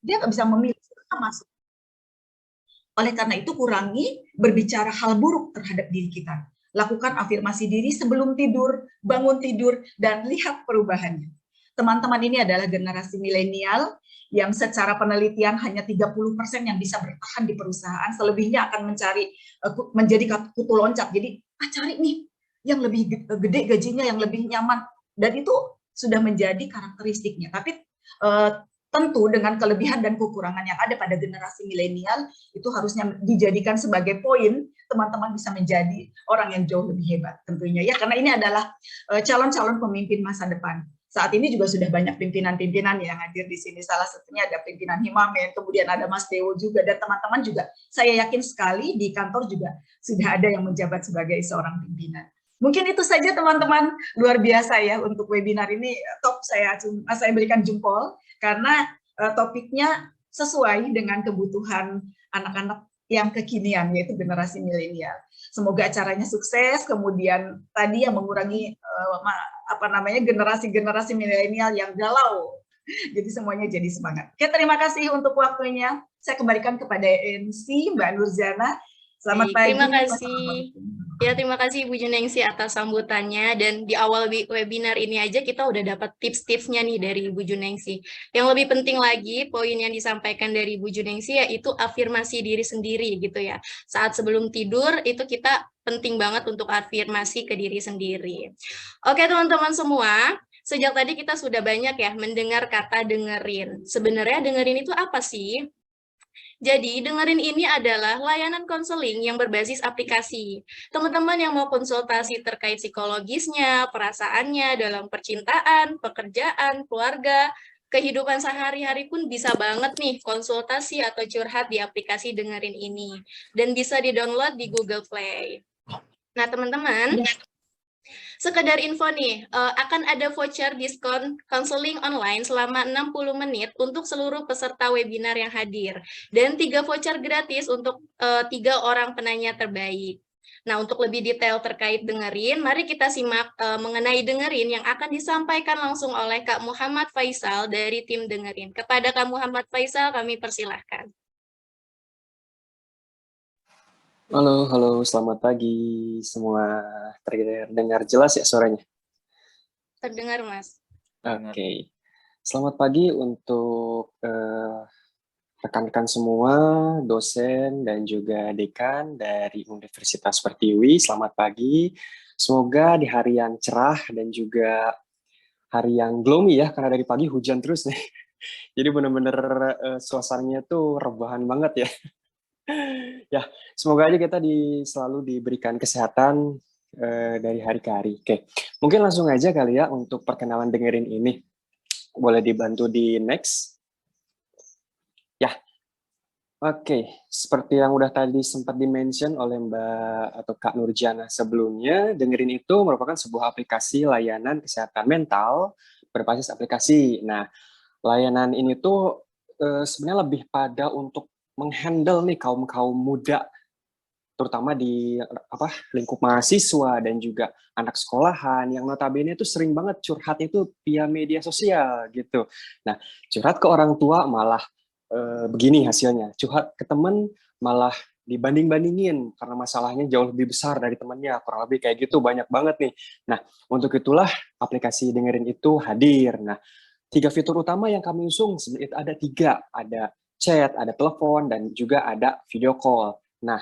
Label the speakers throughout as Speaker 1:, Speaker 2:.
Speaker 1: Dia nggak bisa memilih masuk. Oleh karena itu, kurangi berbicara hal buruk terhadap diri kita. Lakukan afirmasi diri sebelum tidur, bangun tidur, dan lihat perubahannya. Teman-teman ini adalah generasi milenial yang secara penelitian hanya 30% yang bisa bertahan di perusahaan, selebihnya akan mencari menjadi kutu loncat. Jadi, cari nih yang lebih gede gajinya, yang lebih nyaman, dan itu sudah menjadi karakteristiknya. Tapi tentu dengan kelebihan dan kekurangan yang ada pada generasi milenial, itu harusnya dijadikan sebagai poin teman-teman bisa menjadi orang yang jauh lebih hebat tentunya ya, karena ini adalah calon-calon pemimpin masa depan. Saat ini juga sudah banyak pimpinan-pimpinan yang hadir di sini, salah satunya ada pimpinan Himamen, kemudian ada Mas Dewo juga, dan teman-teman juga saya yakin sekali di kantor juga sudah ada yang menjabat sebagai seorang pimpinan. Mungkin itu saja teman-teman, luar biasa ya untuk webinar ini, top, saya berikan jempol karena topiknya sesuai dengan kebutuhan anak-anak yang kekinian, yaitu generasi milenial. Semoga acaranya sukses, kemudian tadi yang mengurangi generasi-generasi milenial yang galau. Jadi semuanya jadi semangat. Oke, terima kasih untuk waktunya. Saya kembalikan kepada MC Mbak Nurzana. Selamat pagi.
Speaker 2: Terima kasih. Ya, terima kasih Ibu Junengsi atas sambutannya, dan di awal webinar ini aja kita udah dapat tips-tipsnya nih dari Ibu Junengsi. Yang lebih penting lagi, poin yang disampaikan dari Ibu Junengsi yaitu afirmasi diri sendiri gitu ya. Saat sebelum tidur itu kita penting banget untuk afirmasi ke diri sendiri. Oke teman-teman semua, sejak tadi kita sudah banyak ya mendengar kata dengerin. Sebenarnya dengerin itu apa sih? Jadi, dengerin ini adalah layanan konseling yang berbasis aplikasi. Teman-teman yang mau konsultasi terkait psikologisnya, perasaannya dalam percintaan, pekerjaan, keluarga, kehidupan sehari-hari pun bisa banget nih konsultasi atau curhat di aplikasi dengerin ini. Dan bisa di-download di Google Play. Nah, teman-teman, sekedar info nih, akan ada voucher diskon konseling online selama 60 menit untuk seluruh peserta webinar yang hadir. Dan 3 voucher gratis untuk 3 orang penanya terbaik. Nah, untuk lebih detail terkait dengerin, mari kita simak mengenai dengerin yang akan disampaikan langsung oleh Kak Muhammad Faisal dari tim dengerin. Kepada Kak Muhammad Faisal, kami persilahkan.
Speaker 3: Halo, selamat pagi semua. Terdengar jelas ya suaranya?
Speaker 2: Terdengar, Mas.
Speaker 3: Oke. Selamat pagi untuk rekan-rekan semua, dosen dan juga dekan dari Universitas Pertiwi. Selamat pagi. Semoga di hari yang cerah dan juga hari yang gloomy ya, karena dari pagi hujan terus nih. Jadi benar-benar suasananya tuh rebahan banget ya. Ya, semoga aja kita selalu diberikan kesehatan dari hari ke hari. Oke, mungkin langsung aja kali ya untuk perkenalan dengerin ini. Boleh dibantu di next? Ya, oke. Seperti yang udah tadi sempat di-mention oleh Mbak atau Kak Nurjana sebelumnya, dengerin itu merupakan sebuah aplikasi layanan kesehatan mental berbasis aplikasi. Nah, layanan ini tuh sebenarnya lebih pada untuk menghandle nih kaum muda, terutama di lingkup mahasiswa dan juga anak sekolahan yang notabene itu sering banget curhat itu via media sosial gitu. Nah, curhat ke orang tua malah begini hasilnya, curhat ke teman malah dibanding-bandingin karena masalahnya jauh lebih besar dari temannya, kurang lebih kayak gitu, banyak banget nih. Nah, untuk itulah aplikasi dengerin itu hadir. Nah, 3 fitur utama yang kami usung itu ada 3, ada chat, ada telepon, dan juga ada video call. Nah,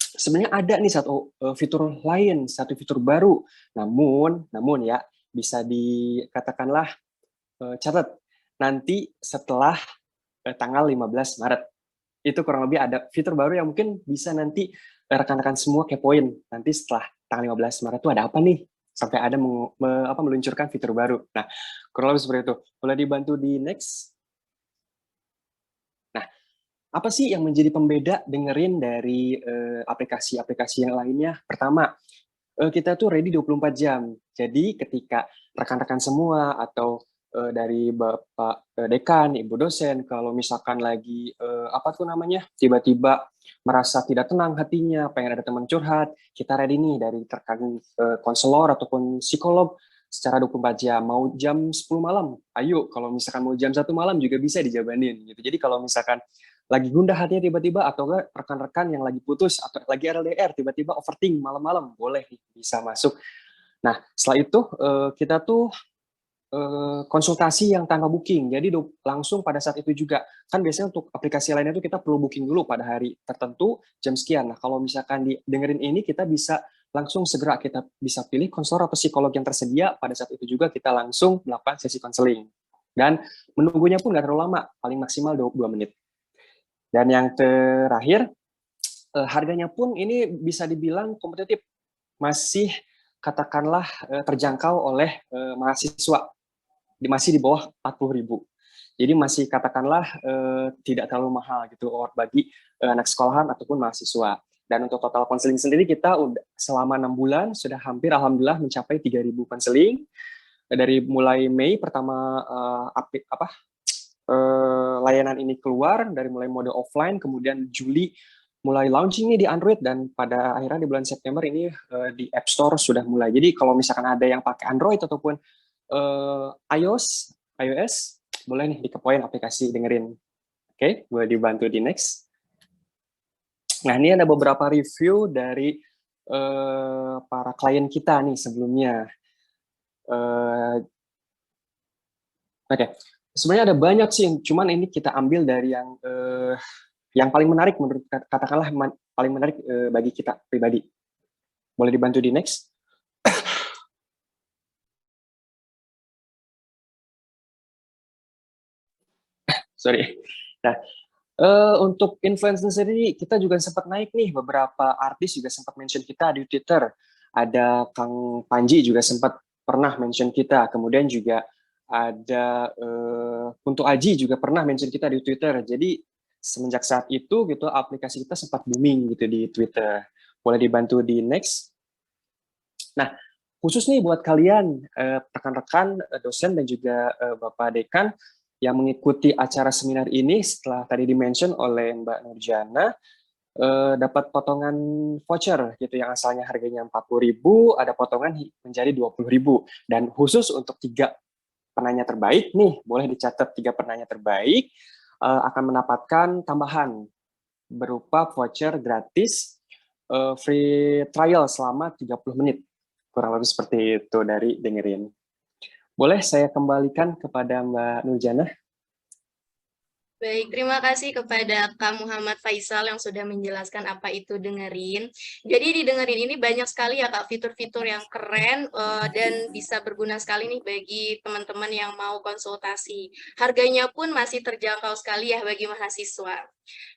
Speaker 3: sebenarnya ada nih satu fitur lain, satu fitur baru. Namun ya bisa dikatakanlah catat nanti setelah tanggal 15 Maret. Itu kurang lebih ada fitur baru yang mungkin bisa nanti rekan-rekan semua kepoin. Nanti setelah tanggal 15 Maret itu ada apa nih? Sampai ada meluncurkan fitur baru. Nah, kurang lebih seperti itu. Boleh dibantu di next? Nah, apa sih yang menjadi pembeda dengerin dari aplikasi-aplikasi yang lainnya? Pertama, kita tuh ready 24 jam. Jadi ketika rekan-rekan semua atau dari Bapak Dekan, Ibu dosen, kalau misalkan lagi tiba-tiba merasa tidak tenang hatinya, pengen ada teman curhat, kita ready nih dari rekan konselor ataupun psikolog secara 24 jam. Mau jam 10 malam, ayo. Kalau misalkan mau jam 1 malam juga bisa dijabanin gitu. Jadi kalau misalkan lagi gundah hatinya tiba-tiba, atau enggak rekan-rekan yang lagi putus atau lagi LDR tiba-tiba overthink malam-malam, boleh bisa masuk. Nah, setelah itu kita tuh konsultasi yang tanpa booking. Jadi langsung pada saat itu juga. Kan biasanya untuk aplikasi lainnya itu kita perlu booking dulu pada hari tertentu, jam sekian. Nah, kalau misalkan dengerin ini, kita bisa langsung segera kita bisa pilih konselor atau psikolog yang tersedia. Pada saat itu juga kita langsung melakukan sesi konseling. Dan menunggunya pun nggak terlalu lama, paling maksimal 22 menit. Dan yang terakhir, harganya pun ini bisa dibilang kompetitif. Masih katakanlah terjangkau oleh mahasiswa. Masih di bawah 40.000. Jadi masih katakanlah tidak terlalu mahal gitu bagi anak sekolahan ataupun mahasiswa. Dan untuk total konseling sendiri kita selama 6 bulan sudah hampir alhamdulillah mencapai 3.000 konseling. Dari mulai Mei pertama layanan ini keluar, dari mulai mode offline, kemudian Juli mulai launching nih di Android, dan pada akhirnya di bulan September ini di App Store sudah mulai. Jadi kalau misalkan ada yang pakai Android ataupun iOS, boleh nih dikepoin aplikasi dengerin. Oke, boleh dibantu di next. Nah, ini ada beberapa review dari para klien kita nih sebelumnya. Oke, sebenarnya ada banyak sih, cuman ini kita ambil dari yang paling menarik menurut katakanlah paling menarik bagi kita pribadi. Boleh dibantu di next. Sorry. Nah, untuk influencer sendiri, kita juga sempat naik nih, beberapa artis juga sempat mention kita di Twitter. Ada Kang Panji juga sempat pernah mention kita, kemudian juga ada Kunto Aji juga pernah mention kita di Twitter. Jadi semenjak saat itu gitu aplikasi kita sempat booming gitu di Twitter. Boleh dibantu di next. Nah, khusus nih buat kalian rekan-rekan dosen dan juga Bapak Dekan yang mengikuti acara seminar ini, setelah tadi dimention oleh Mbak Nurjana, dapat potongan voucher gitu yang asalnya harganya 40.000, ada potongan menjadi 20.000. Dan khusus untuk 3 penanya terbaik nih, boleh dicatat 3 penanya terbaik akan mendapatkan tambahan berupa voucher gratis free trial selama 30 menit. Kurang lebih seperti itu dari dengerin. Boleh saya kembalikan kepada Mbak Nurjana?
Speaker 2: Baik, terima kasih kepada Kak Muhammad Faisal yang sudah menjelaskan apa itu dengerin. Jadi di dengerin ini banyak sekali ya Kak fitur-fitur yang keren dan bisa berguna sekali nih bagi teman-teman yang mau konsultasi. Harganya pun masih terjangkau sekali ya bagi mahasiswa.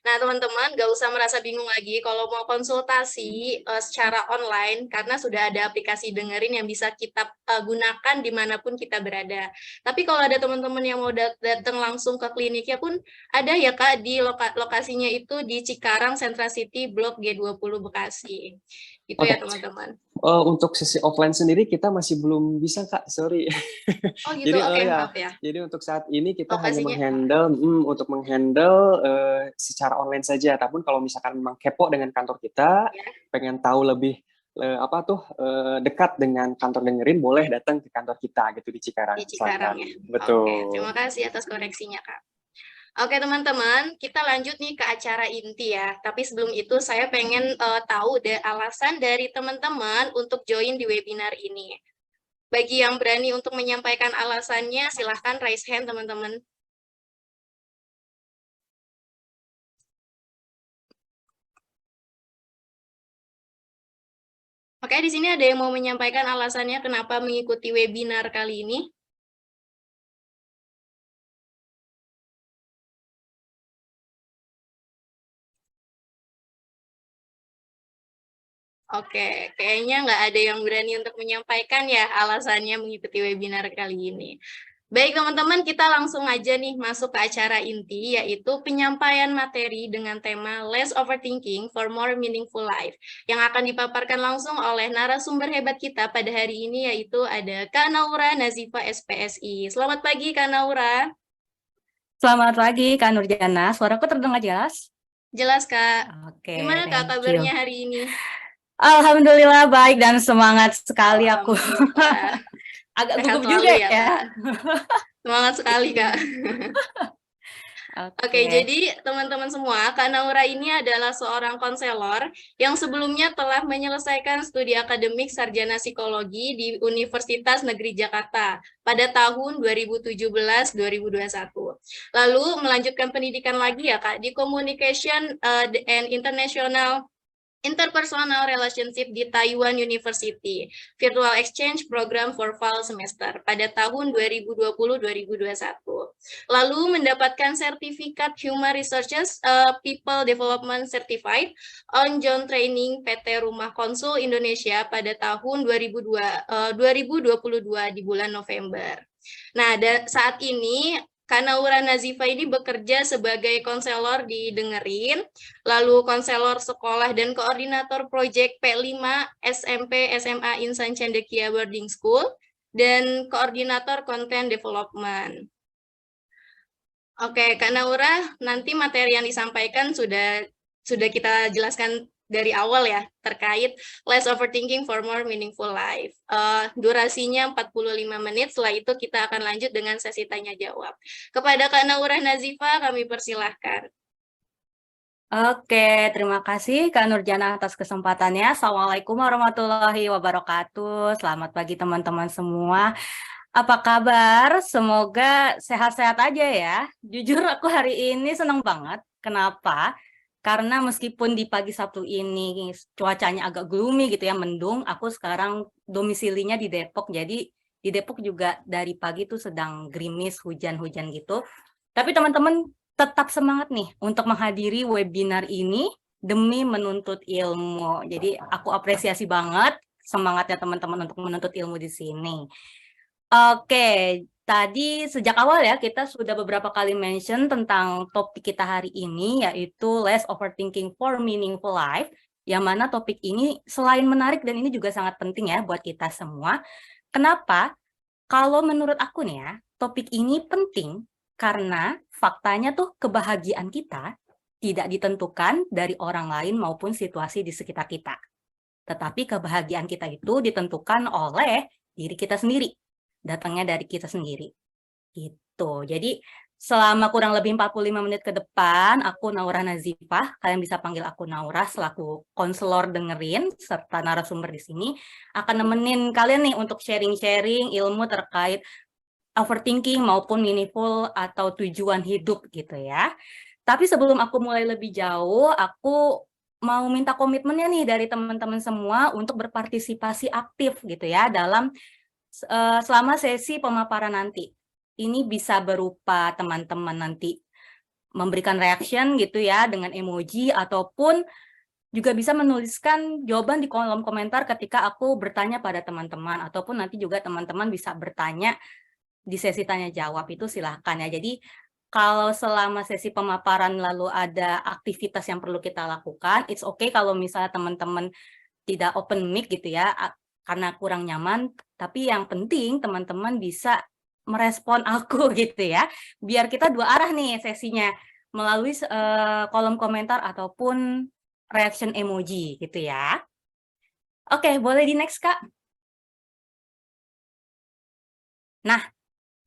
Speaker 2: Nah, teman-teman gak usah merasa bingung lagi kalau mau konsultasi secara online karena sudah ada aplikasi dengerin yang bisa kita gunakan dimanapun kita berada. Tapi kalau ada teman-teman yang mau datang langsung ke kliniknya pun ada ya Kak, di lokasinya itu di Cikarang, Sentra City, Blok G20 Bekasi. Gitu ya teman-teman.
Speaker 3: Untuk sesi offline sendiri kita masih belum bisa Kak, sorry.
Speaker 2: Oh gitu, oke, maaf ya.
Speaker 3: Jadi untuk saat ini kita
Speaker 2: Lokasinya
Speaker 3: hanya menghandle secara online saja. Tapi kalau misalkan memang kepo dengan kantor kita, ya, pengen tahu lebih dekat dengan kantor dengerin, boleh datang ke kantor kita gitu di Cikarang.
Speaker 2: Di Cikarang ya.
Speaker 3: Betul.
Speaker 2: Oke, terima kasih atas koreksinya Kak. Oke teman-teman, kita lanjut nih ke acara inti ya. Tapi sebelum itu saya pengen tahu alasan dari teman-teman untuk join di webinar ini. Bagi yang berani untuk menyampaikan alasannya, silahkan raise hand teman-teman. Oke, di sini ada yang mau menyampaikan alasannya kenapa mengikuti webinar kali ini? Oke, kayaknya nggak ada yang berani untuk menyampaikan ya alasannya mengikuti webinar kali ini. Baik teman-teman, kita langsung aja nih masuk ke acara inti, yaitu penyampaian materi dengan tema Less Overthinking for More Meaningful Life, yang akan dipaparkan langsung oleh narasumber hebat kita pada hari ini, yaitu ada Kak Naura Nazifa SPSI. Selamat pagi Kak Naura.
Speaker 4: Selamat pagi Kak Nurjana, suaraku terdengar jelas?
Speaker 2: Jelas Kak. Oke, gimana Kak kabarnya hari ini?
Speaker 4: Alhamdulillah baik dan semangat sekali aku. Agak
Speaker 2: Sehat
Speaker 4: gugup
Speaker 2: selalu
Speaker 4: juga
Speaker 2: ya,
Speaker 4: ya.
Speaker 2: Kak. Semangat sekali, Kak. Oke,
Speaker 4: Oke.
Speaker 2: jadi teman-teman semua, Kak Naura ini adalah seorang konselor yang sebelumnya telah menyelesaikan studi akademik sarjana psikologi di Universitas Negeri Jakarta pada tahun 2017-2021. Lalu melanjutkan pendidikan lagi ya, Kak, di Communication and Interpersonal Relationship di Taiwan University, Virtual Exchange Program for Fall Semester pada tahun 2020-2021. Lalu mendapatkan sertifikat Human Resources People Development Certified on Job Training PT Rumah Konsul Indonesia pada tahun 2022 di bulan November. Nah, saat ini Kak Naura Nazifa ini bekerja sebagai konselor di Dengerin, lalu konselor sekolah dan koordinator proyek P5 SMP SMA Insan Cendekia Boarding School, dan koordinator content development. Oke, Kak Naura, nanti materi yang disampaikan sudah kita jelaskan dari awal ya, terkait less overthinking for more meaningful life. Durasinya 45 menit, setelah itu kita akan lanjut dengan sesi tanya-jawab. Kepada Kak Naura Nazifa, kami persilahkan.
Speaker 4: Oke, terima kasih Kak Nurjana atas kesempatannya. Assalamualaikum warahmatullahi wabarakatuh. Selamat pagi teman-teman semua. Apa kabar? Semoga sehat-sehat aja ya. Jujur aku hari ini senang banget. Kenapa? Karena meskipun di pagi Sabtu ini cuacanya agak gloomy gitu ya, mendung, aku sekarang domisilinya di Depok. Jadi di Depok juga dari pagi tuh sedang gerimis, hujan-hujan gitu. Tapi teman-teman tetap semangat nih untuk menghadiri webinar ini demi menuntut ilmu. Jadi aku apresiasi banget semangatnya teman-teman untuk menuntut ilmu di sini. Oke, tadi sejak awal ya kita sudah beberapa kali mention tentang topik kita hari ini, yaitu less overthinking for meaningful life, yang mana topik ini selain menarik dan ini juga sangat penting ya buat kita semua. Kenapa? Kalau menurut aku nih ya, topik ini penting karena faktanya tuh kebahagiaan kita tidak ditentukan dari orang lain maupun situasi di sekitar kita. Tetapi kebahagiaan kita itu ditentukan oleh diri kita sendiri. Datangnya dari kita sendiri. Gitu. Jadi selama kurang lebih 45 menit ke depan, aku Naura Nazifah, kalian bisa panggil aku Naura selaku konselor Dengerin serta narasumber di sini akan nemenin kalian nih untuk sharing-sharing ilmu terkait overthinking maupun meaningful atau tujuan hidup gitu ya. Tapi sebelum aku mulai lebih jauh, aku mau minta komitmennya nih dari teman-teman semua untuk berpartisipasi aktif gitu ya dalam selama sesi pemaparan nanti. Ini bisa berupa teman-teman nanti memberikan reaction gitu ya dengan emoji ataupun juga bisa menuliskan jawaban di kolom komentar ketika aku bertanya pada teman-teman ataupun nanti juga teman-teman bisa bertanya di sesi tanya jawab itu silahkan ya. Jadi kalau selama sesi pemaparan lalu ada aktivitas yang perlu kita lakukan, it's okay kalau misalnya teman-teman tidak open mic gitu ya, karena kurang nyaman, tapi yang penting teman-teman bisa merespon aku gitu ya, biar kita dua arah nih sesinya, melalui kolom komentar ataupun reaction emoji gitu ya. Oke, boleh di next Kak. Nah,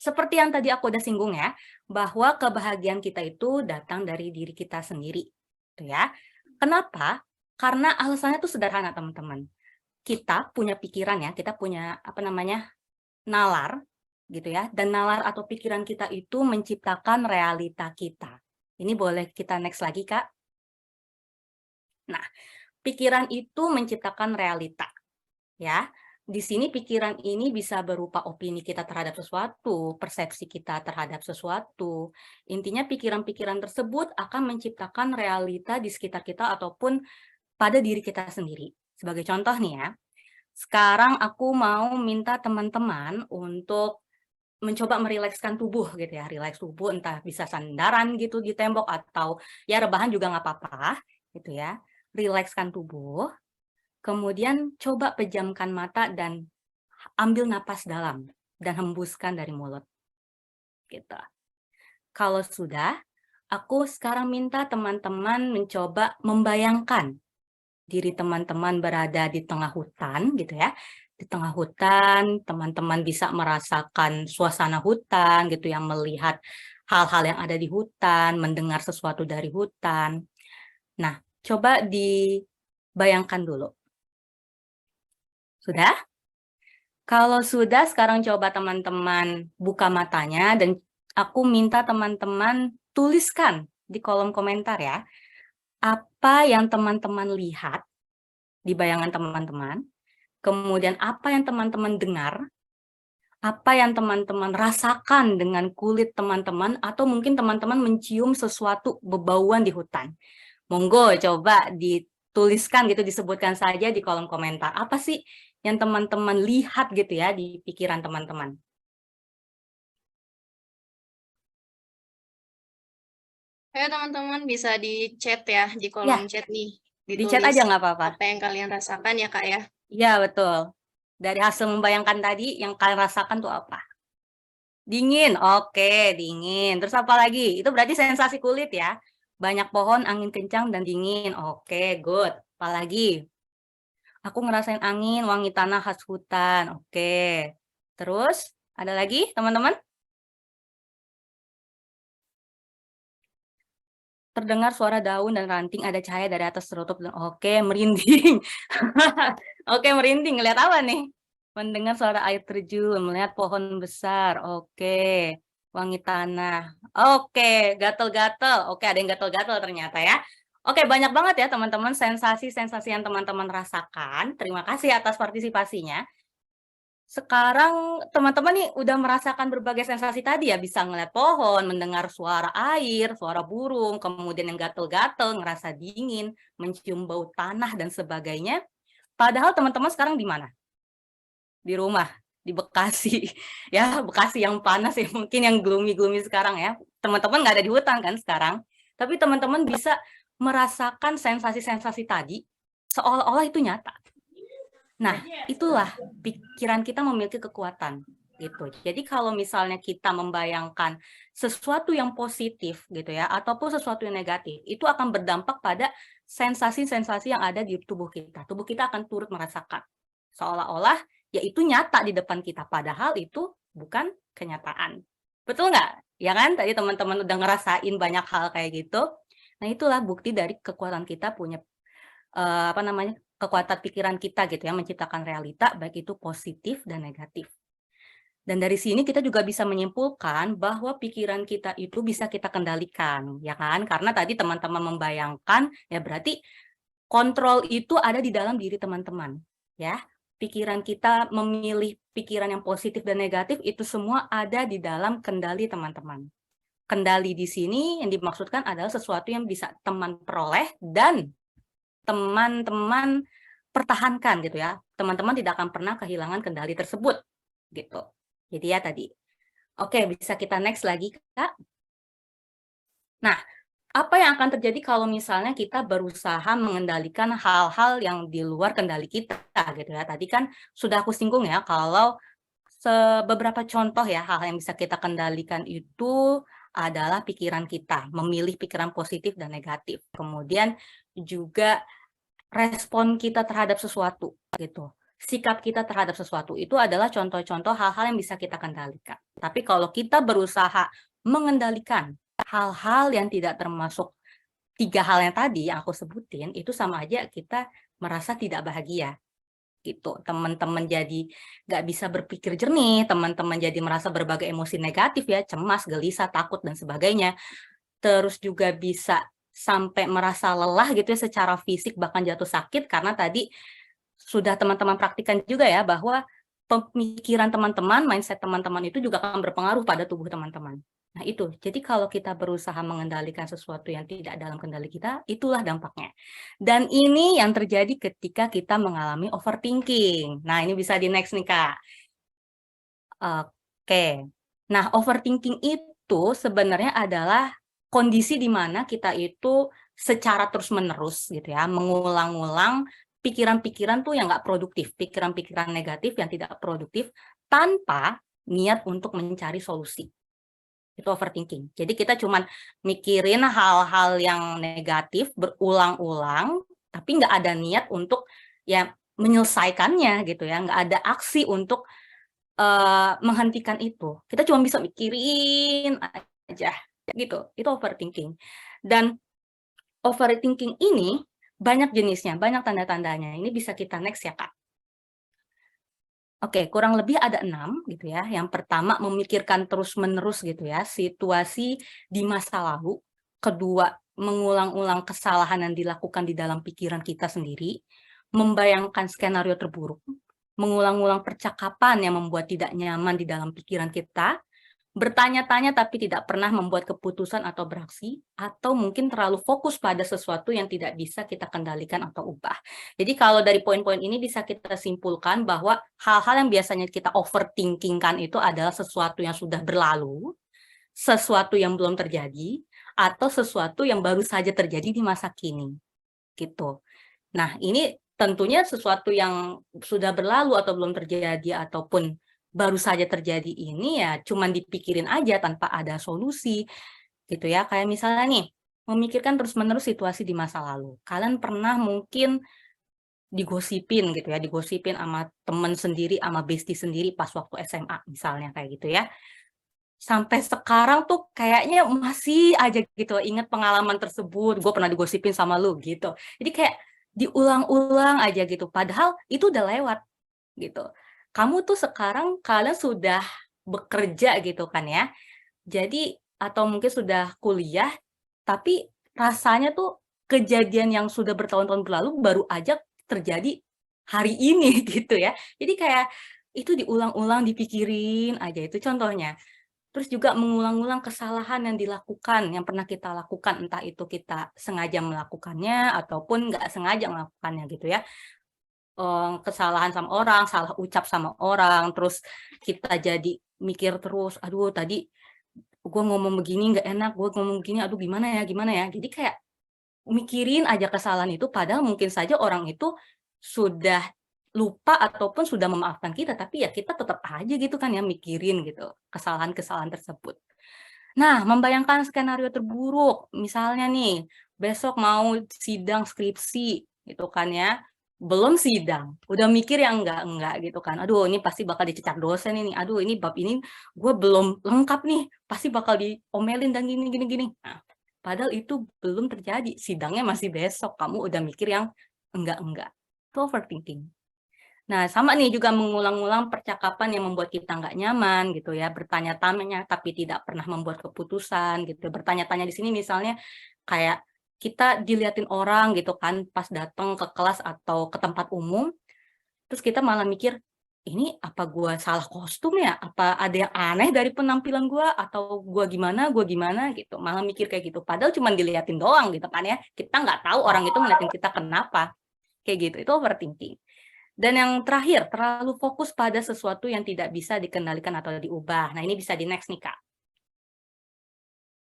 Speaker 4: seperti yang tadi aku udah singgung ya, bahwa kebahagiaan kita itu datang dari diri kita sendiri, gitu ya. Kenapa? Karena alasannya tuh sederhana teman-teman. Kita punya pikiran ya, kita punya nalar gitu ya, dan nalar atau pikiran kita itu menciptakan realita kita. Ini boleh kita next lagi Kak. Nah, pikiran itu menciptakan realita ya. Di sini pikiran ini bisa berupa opini kita terhadap sesuatu, persepsi kita terhadap sesuatu. Intinya pikiran-pikiran tersebut akan menciptakan realita di sekitar kita ataupun pada diri kita sendiri. Sebagai contoh nih ya, sekarang aku mau minta teman-teman untuk mencoba merilekskan tubuh gitu ya, rileks tubuh entah bisa sandaran gitu di tembok atau ya rebahan juga nggak apa-apa gitu ya. Rilekskan tubuh, kemudian coba pejamkan mata dan ambil napas dalam dan hembuskan dari mulut. Gitu. Kalau sudah, aku sekarang minta teman-teman mencoba membayangkan diri teman-teman berada di tengah hutan gitu ya, di tengah hutan, teman-teman bisa merasakan suasana hutan gitu, yang melihat hal-hal yang ada di hutan, mendengar sesuatu dari hutan. Nah, coba dibayangkan dulu. Sudah? Kalau sudah, sekarang coba teman-teman buka matanya dan aku minta teman-teman tuliskan di kolom komentar ya, apa yang teman-teman lihat di bayangan teman-teman, kemudian apa yang teman-teman dengar, apa yang teman-teman rasakan dengan kulit teman-teman, atau mungkin teman-teman mencium sesuatu bebauan di hutan. Monggo coba dituliskan gitu, disebutkan saja di kolom komentar. Apa sih yang teman-teman lihat gitu ya di pikiran teman-teman?
Speaker 2: Ayo teman-teman bisa di chat ya, di kolom chat nih.
Speaker 4: Di chat aja nggak apa-apa.
Speaker 2: Apa yang kalian rasakan ya Kak ya.
Speaker 4: Iya, betul. Dari hasil membayangkan tadi, yang kalian rasakan tuh apa? Dingin, oke, dingin. Terus apa lagi? Itu berarti sensasi kulit ya. Banyak pohon, angin kencang, dan dingin. Oke, good. Apa lagi? Aku ngerasain angin, wangi tanah khas hutan. Oke. Terus, ada lagi teman-teman? Terdengar suara daun dan ranting, ada cahaya dari atas terutup. Oke, merinding. Oke, merinding. Lihat apa nih? Mendengar suara air terjun, melihat pohon besar. Oke, wangi tanah. Oke, gatel-gatel. Oke, ada yang gatel-gatel ternyata ya. Oke, banyak banget ya teman-teman sensasi-sensasi yang teman-teman rasakan. Terima kasih atas partisipasinya. Sekarang teman-teman nih udah merasakan berbagai sensasi tadi ya, bisa ngeliat pohon, mendengar suara air, suara burung, kemudian yang gatel-gatel, ngerasa dingin, mencium bau tanah dan sebagainya. Padahal teman-teman sekarang di mana? Di rumah, di Bekasi. Ya, Bekasi yang panas ya, mungkin yang gloomy-gloomy sekarang ya. Teman-teman nggak ada di hutan kan sekarang. Tapi teman-teman bisa merasakan sensasi-sensasi tadi seolah-olah itu nyata. Nah, itulah pikiran kita memiliki kekuatan gitu. Jadi kalau misalnya kita membayangkan sesuatu yang positif gitu ya, ataupun sesuatu yang negatif, itu akan berdampak pada sensasi-sensasi yang ada di tubuh kita. Tubuh kita akan turut merasakan. Seolah-olah ya itu nyata di depan kita, padahal itu bukan kenyataan. Betul nggak? Ya kan? Tadi teman-teman udah ngerasain banyak hal kayak gitu. Nah, itulah bukti dari kekuatan kita punya kekuatan pikiran kita gitu ya, menciptakan realita baik itu positif dan negatif. Dan dari sini kita juga bisa menyimpulkan bahwa pikiran kita itu bisa kita kendalikan, ya kan? Karena tadi teman-teman membayangkan, ya berarti kontrol itu ada di dalam diri teman-teman, ya. Pikiran kita memilih pikiran yang positif dan negatif itu semua ada di dalam kendali teman-teman. Kendali di sini yang dimaksudkan adalah sesuatu yang bisa teman peroleh dan teman-teman pertahankan gitu ya. Teman-teman tidak akan pernah kehilangan kendali tersebut gitu. Jadi ya tadi. Oke, bisa kita next lagi, Kak. Nah, apa yang akan terjadi kalau misalnya kita berusaha mengendalikan hal-hal yang di luar kendali kita gitu ya. Tadi kan sudah aku singgung ya, kalau beberapa contoh ya hal yang bisa kita kendalikan itu adalah pikiran kita, memilih pikiran positif dan negatif. Kemudian juga respon kita terhadap sesuatu gitu. Sikap kita terhadap sesuatu itu adalah contoh-contoh hal-hal yang bisa kita kendalikan. Tapi kalau kita berusaha mengendalikan hal-hal yang tidak termasuk 3 hal yang tadi yang aku sebutin, itu sama aja kita merasa tidak bahagia gitu. Teman-teman jadi nggak bisa berpikir jernih, teman-teman jadi merasa berbagai emosi negatif ya, cemas, gelisah, takut, dan sebagainya. Terus juga bisa sampai merasa lelah gitu ya secara fisik, bahkan jatuh sakit, karena tadi sudah teman-teman praktikan juga ya, bahwa pemikiran teman-teman, mindset teman-teman itu juga akan berpengaruh pada tubuh teman-teman. Nah itu, jadi kalau kita berusaha mengendalikan sesuatu yang tidak dalam kendali kita, itulah dampaknya. Dan ini yang terjadi ketika kita mengalami overthinking. Nah ini bisa di next nih Kak. Oke, nah overthinking itu sebenarnya adalah kondisi di mana kita itu secara terus-menerus gitu ya, mengulang-ulang pikiran-pikiran tuh yang nggak produktif, pikiran-pikiran negatif yang tidak produktif tanpa niat untuk mencari solusi. Itu overthinking. Jadi kita cuman mikirin hal-hal yang negatif berulang-ulang, tapi nggak ada niat untuk ya menyelesaikannya gitu ya, nggak ada aksi untuk menghentikan itu. Kita cuma bisa mikirin aja gitu. Itu overthinking. Dan overthinking ini banyak jenisnya, banyak tanda-tandanya. Ini bisa kita next ya, Kak. Oke, kurang lebih ada 6 gitu ya. Yang pertama, memikirkan terus-menerus gitu ya, situasi di masa lalu. Kedua, mengulang-ulang kesalahan yang dilakukan di dalam pikiran kita sendiri. Membayangkan skenario terburuk. Mengulang-ulang percakapan yang membuat tidak nyaman di dalam pikiran kita. Bertanya-tanya tapi tidak pernah membuat keputusan atau beraksi, atau mungkin terlalu fokus pada sesuatu yang tidak bisa kita kendalikan atau ubah. Jadi kalau dari poin-poin ini bisa kita simpulkan bahwa hal-hal yang biasanya kita overthinkingkan itu adalah sesuatu yang sudah berlalu, sesuatu yang belum terjadi, atau sesuatu yang baru saja terjadi di masa kini. Gitu. Nah, ini tentunya sesuatu yang sudah berlalu atau belum terjadi ataupun baru saja terjadi ini ya cuman dipikirin aja tanpa ada solusi gitu ya. Kayak misalnya nih, memikirkan terus-menerus situasi di masa lalu. Kalian pernah mungkin digosipin gitu ya, digosipin sama temen sendiri, sama bestie sendiri pas waktu SMA misalnya kayak gitu ya. Sampai sekarang tuh kayaknya masih aja gitu ingat pengalaman tersebut, gue pernah digosipin sama lu gitu. Jadi kayak diulang-ulang aja gitu, padahal itu udah lewat gitu. Kamu tuh sekarang kalian sudah bekerja gitu kan ya. Jadi atau mungkin sudah kuliah, tapi rasanya tuh kejadian yang sudah bertahun-tahun berlalu baru aja terjadi hari ini gitu ya. Jadi kayak itu diulang-ulang, dipikirin aja itu contohnya. Terus juga mengulang-ulang kesalahan yang dilakukan, yang pernah kita lakukan, entah itu kita sengaja melakukannya ataupun nggak sengaja melakukannya gitu ya. Kesalahan sama orang, salah ucap sama orang, terus kita jadi mikir terus, aduh tadi gue ngomong begini nggak enak, gue ngomong begini, aduh gimana ya. Jadi kayak mikirin aja kesalahan itu, padahal mungkin saja orang itu sudah lupa ataupun sudah memaafkan kita, tapi ya kita tetap aja gitu kan ya mikirin gitu kesalahan-kesalahan tersebut. Nah, membayangkan skenario terburuk, misalnya nih, besok mau sidang skripsi gitu kan ya, belum sidang, udah mikir yang enggak gitu kan. Aduh, ini pasti bakal dicecar dosen ini. Aduh, ini bab ini gue belum lengkap nih, pasti bakal diomelin dan gini. Nah, padahal itu belum terjadi, sidangnya masih besok, kamu udah mikir yang enggak. Itu overthinking. Nah, sama nih juga mengulang-ulang percakapan yang membuat kita nggak nyaman gitu ya, bertanya-tanya tapi tidak pernah membuat keputusan gitu. Bertanya-tanya di sini misalnya kayak kita diliatin orang gitu kan pas datang ke kelas atau ke tempat umum, terus kita malah mikir, ini apa gua salah kostum ya? Apa ada yang aneh dari penampilan gua atau gua gimana gitu. Malah mikir kayak gitu. Padahal cuma diliatin doang gitu kan ya. Kita nggak tahu orang itu ngeliatin kita kenapa. Kayak gitu. Itu overthinking. Dan yang terakhir, terlalu fokus pada sesuatu yang tidak bisa dikendalikan atau diubah. Nah, ini bisa di next nih, Kak.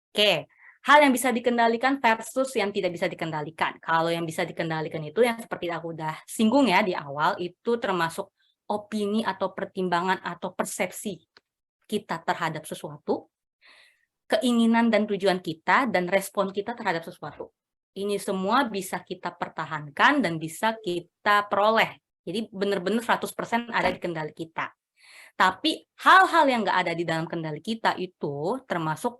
Speaker 4: Oke, hal yang bisa dikendalikan versus yang tidak bisa dikendalikan. Kalau yang bisa dikendalikan itu yang seperti aku udah singgung ya di awal, itu termasuk opini atau pertimbangan atau persepsi kita terhadap sesuatu, keinginan dan tujuan kita, dan respon kita terhadap sesuatu. Ini semua bisa kita pertahankan dan bisa kita peroleh. Jadi benar-benar 100% ada di kendali kita. Tapi hal-hal yang nggak ada di dalam kendali kita itu termasuk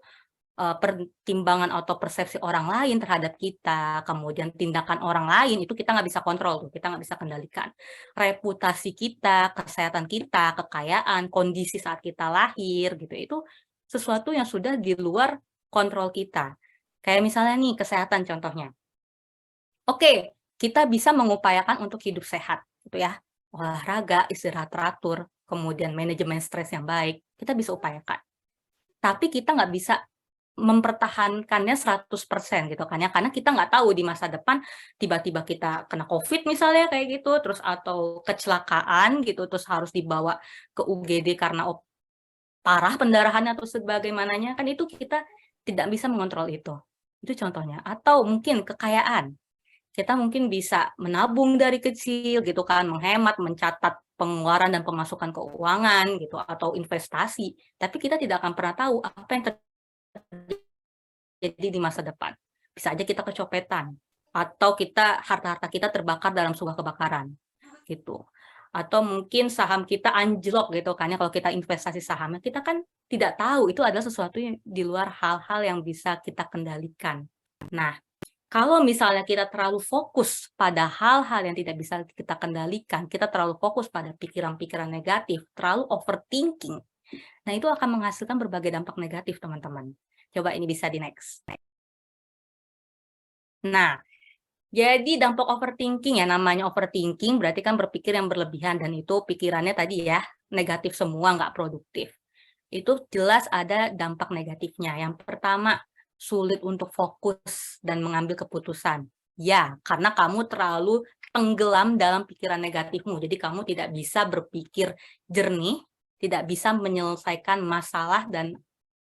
Speaker 4: pertimbangan atau persepsi orang lain terhadap kita, kemudian tindakan orang lain itu kita nggak bisa kontrol, kita nggak bisa kendalikan. Reputasi kita, kesehatan kita, kekayaan, kondisi saat kita lahir gitu, itu sesuatu yang sudah di luar kontrol kita. Kayak misalnya nih kesehatan contohnya. Oke, kita bisa mengupayakan untuk hidup sehat gitu ya. Olahraga, istirahat teratur, kemudian manajemen stres yang baik, kita bisa upayakan. Tapi kita nggak bisa mempertahankannya 100% gitu kan ya, karena kita nggak tahu di masa depan tiba-tiba kita kena COVID misalnya kayak gitu, terus atau kecelakaan gitu, terus harus dibawa ke UGD karena parah pendarahannya atau sebagaimananya, kan itu kita tidak bisa mengontrol itu. Itu contohnya. Atau mungkin kekayaan. Kita mungkin bisa menabung dari kecil gitu kan, menghemat, mencatat pengeluaran dan pemasukan keuangan gitu, atau investasi. Tapi kita tidak akan pernah tahu apa yang terjadi di masa depan. Bisa aja kita kecopetan, atau harta-harta kita terbakar dalam sebuah kebakaran. gitu. Atau mungkin saham kita anjlok gitu kan ya, kalau kita investasi sahamnya, kita kan tidak tahu itu adalah sesuatu yang di luar hal-hal yang bisa kita kendalikan. Nah, kalau misalnya kita terlalu fokus pada hal-hal yang tidak bisa kita kendalikan, kita terlalu fokus pada pikiran-pikiran negatif, terlalu overthinking, nah itu akan menghasilkan berbagai dampak negatif, teman-teman. Coba ini bisa di next. Nah, jadi dampak overthinking ya, namanya overthinking berarti kan berpikir yang berlebihan, dan itu pikirannya tadi ya, negatif semua, nggak produktif. Itu jelas ada dampak negatifnya. Yang pertama, sulit untuk fokus dan mengambil keputusan. Ya, karena kamu terlalu tenggelam dalam pikiran negatifmu, jadi kamu tidak bisa berpikir jernih, tidak bisa menyelesaikan masalah dan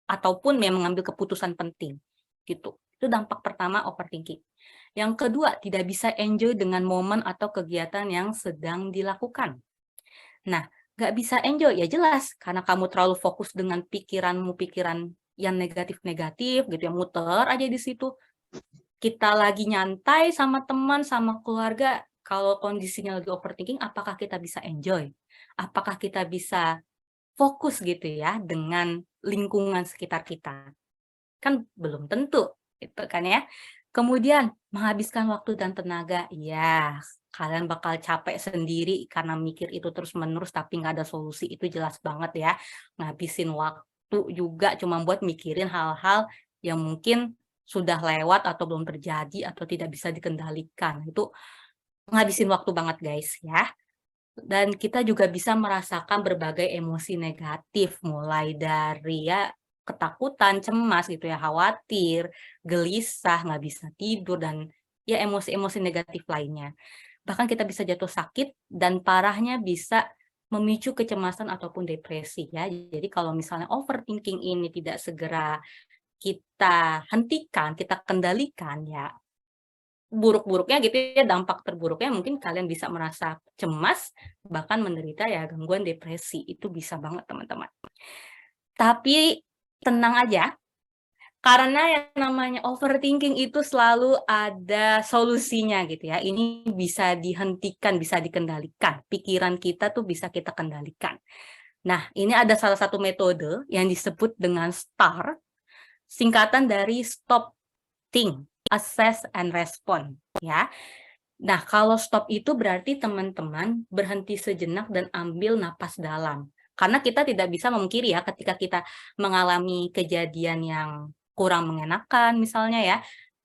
Speaker 4: ataupun mengambil keputusan penting. Gitu. Itu dampak pertama overthinking. Yang kedua, tidak bisa enjoy dengan momen atau kegiatan yang sedang dilakukan. Nah, nggak bisa enjoy, ya jelas, karena kamu terlalu fokus dengan pikiran yang negatif-negatif, gitu ya, muter aja di situ. Kita lagi nyantai sama teman, sama keluarga, kalau kondisinya lagi overthinking, apakah kita bisa enjoy? Apakah kita bisa fokus gitu ya, dengan lingkungan sekitar kita? Kan belum tentu, gitu kan ya. Kemudian menghabiskan waktu dan tenaga, ya kalian bakal capek sendiri karena mikir itu terus-menerus tapi nggak ada solusi, itu jelas banget ya. Ngabisin waktu juga cuma buat mikirin hal-hal yang mungkin sudah lewat atau belum terjadi atau tidak bisa dikendalikan. Itu ngabisin waktu banget guys ya. Dan kita juga bisa merasakan berbagai emosi negatif, mulai dari ya ketakutan, cemas gitu ya, khawatir, gelisah, nggak bisa tidur, dan ya emosi-emosi negatif lainnya. Bahkan kita bisa jatuh sakit, dan parahnya bisa memicu kecemasan ataupun depresi ya. Jadi kalau misalnya overthinking ini tidak segera kita hentikan, kita kendalikan ya, buruk-buruknya gitu ya, dampak terburuknya mungkin kalian bisa merasa cemas, bahkan menderita ya gangguan depresi. Itu bisa banget teman-teman. Tapi tenang aja, karena yang namanya overthinking itu selalu ada solusinya gitu ya. Ini bisa dihentikan, bisa dikendalikan. Pikiran kita tuh bisa kita kendalikan. Nah, ini ada salah satu metode yang disebut dengan STAR, singkatan dari Stop, Think, Assess, and Respond ya. Nah, kalau stop itu berarti teman-teman berhenti sejenak dan ambil napas dalam. Karena kita tidak bisa memungkiri ya, ketika kita mengalami kejadian yang kurang mengenakan misalnya ya,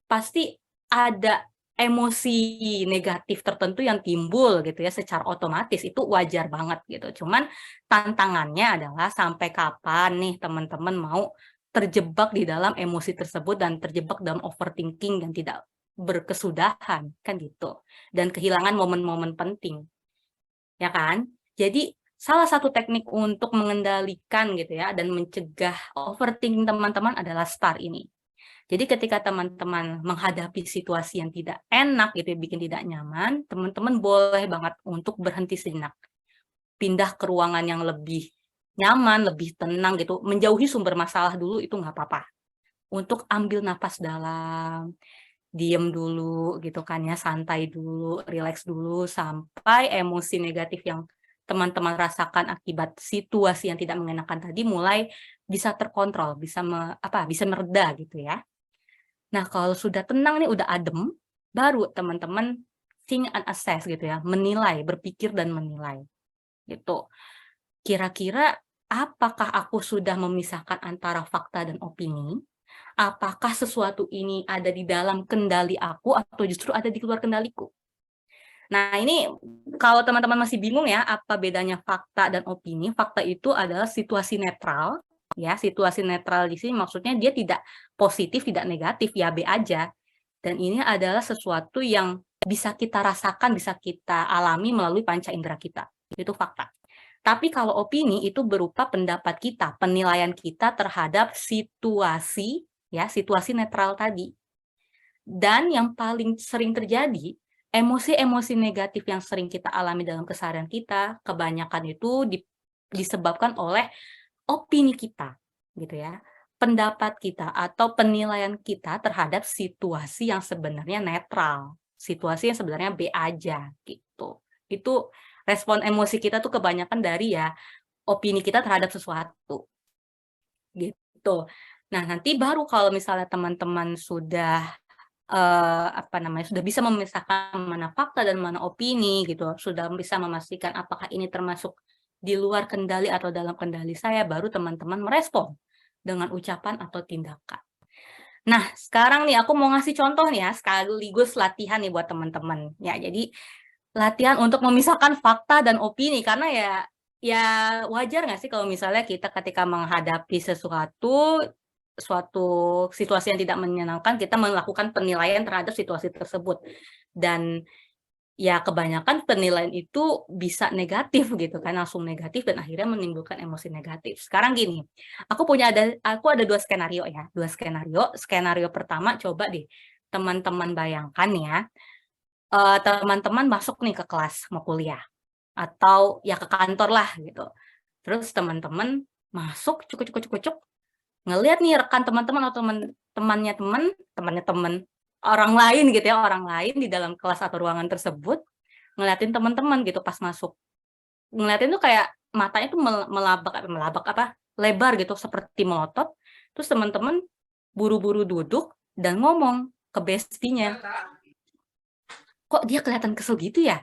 Speaker 4: pasti ada emosi negatif tertentu yang timbul gitu ya, secara otomatis itu wajar banget gitu. Cuman tantangannya adalah sampai kapan nih teman-teman mau terjebak di dalam emosi tersebut dan terjebak dalam overthinking yang tidak berkesudahan, kan gitu. Dan kehilangan momen-momen penting, ya kan? Jadi salah satu teknik untuk mengendalikan gitu ya dan mencegah overthinking teman-teman adalah STAR ini. Jadi ketika teman-teman menghadapi situasi yang tidak enak gitu ya, bikin tidak nyaman, teman-teman boleh banget untuk berhenti sejenak. Pindah ke ruangan yang lebih nyaman, lebih tenang gitu, menjauhi sumber masalah dulu, itu nggak apa-apa. Untuk ambil napas dalam, diem dulu gitu kan ya, santai dulu, rileks dulu, sampai emosi negatif yang teman-teman rasakan akibat situasi yang tidak mengenakan tadi mulai bisa terkontrol, bisa bisa mereda gitu ya. Nah, kalau sudah tenang nih, udah adem, baru teman-teman think and assess gitu ya, menilai, berpikir dan menilai gitu. Kira-kira apakah aku sudah memisahkan antara fakta dan opini? Apakah sesuatu ini ada di dalam kendali aku atau justru ada di luar kendaliku? Nah, ini kalau teman-teman masih bingung ya, apa bedanya fakta dan opini? Fakta itu adalah situasi netral, ya. Situasi netral di sini maksudnya dia tidak positif, tidak negatif, ya B aja. Dan ini adalah sesuatu yang bisa kita rasakan, bisa kita alami melalui panca indera kita. Itu fakta. Tapi kalau opini itu berupa pendapat kita, penilaian kita terhadap situasi, ya, situasi netral tadi. Dan yang paling sering terjadi, emosi-emosi negatif yang sering kita alami dalam keseharian kita, kebanyakan itu disebabkan oleh opini kita, gitu ya. Pendapat kita atau penilaian kita terhadap situasi yang sebenarnya netral, situasi yang sebenarnya B aja, gitu. Itu respon emosi kita tuh kebanyakan dari ya opini kita terhadap sesuatu. Gitu. Nah, nanti baru kalau misalnya teman-teman sudah sudah bisa memisahkan mana fakta dan mana opini gitu, sudah bisa memastikan apakah ini termasuk di luar kendali atau dalam kendali saya, baru teman-teman merespon dengan ucapan atau tindakan. Nah, sekarang nih aku mau ngasih contoh nih ya, sekaligus latihan nih buat teman-teman. Ya, jadi latihan untuk memisahkan fakta dan opini, karena ya wajar nggak sih kalau misalnya kita ketika menghadapi suatu situasi yang tidak menyenangkan, kita melakukan penilaian terhadap situasi tersebut. Dan ya kebanyakan penilaian itu bisa negatif gitu kan, langsung negatif dan akhirnya menimbulkan emosi negatif. Sekarang gini, aku ada 2 skenario ya, 2 skenario. Skenario pertama coba deh teman-teman bayangkan ya, teman-teman masuk nih ke kelas mau kuliah atau ya ke kantor lah gitu. Terus teman-teman masuk cuk ngelihat nih rekan teman-teman atau temannya teman, orang lain gitu ya, orang lain di dalam kelas atau ruangan tersebut ngeliatin teman-teman gitu pas masuk. Ngeliatin tuh kayak matanya tuh melabak apa, lebar gitu seperti melotot. Terus teman-teman buru-buru duduk dan ngomong ke bestinya, "Kok dia kelihatan kesel gitu ya?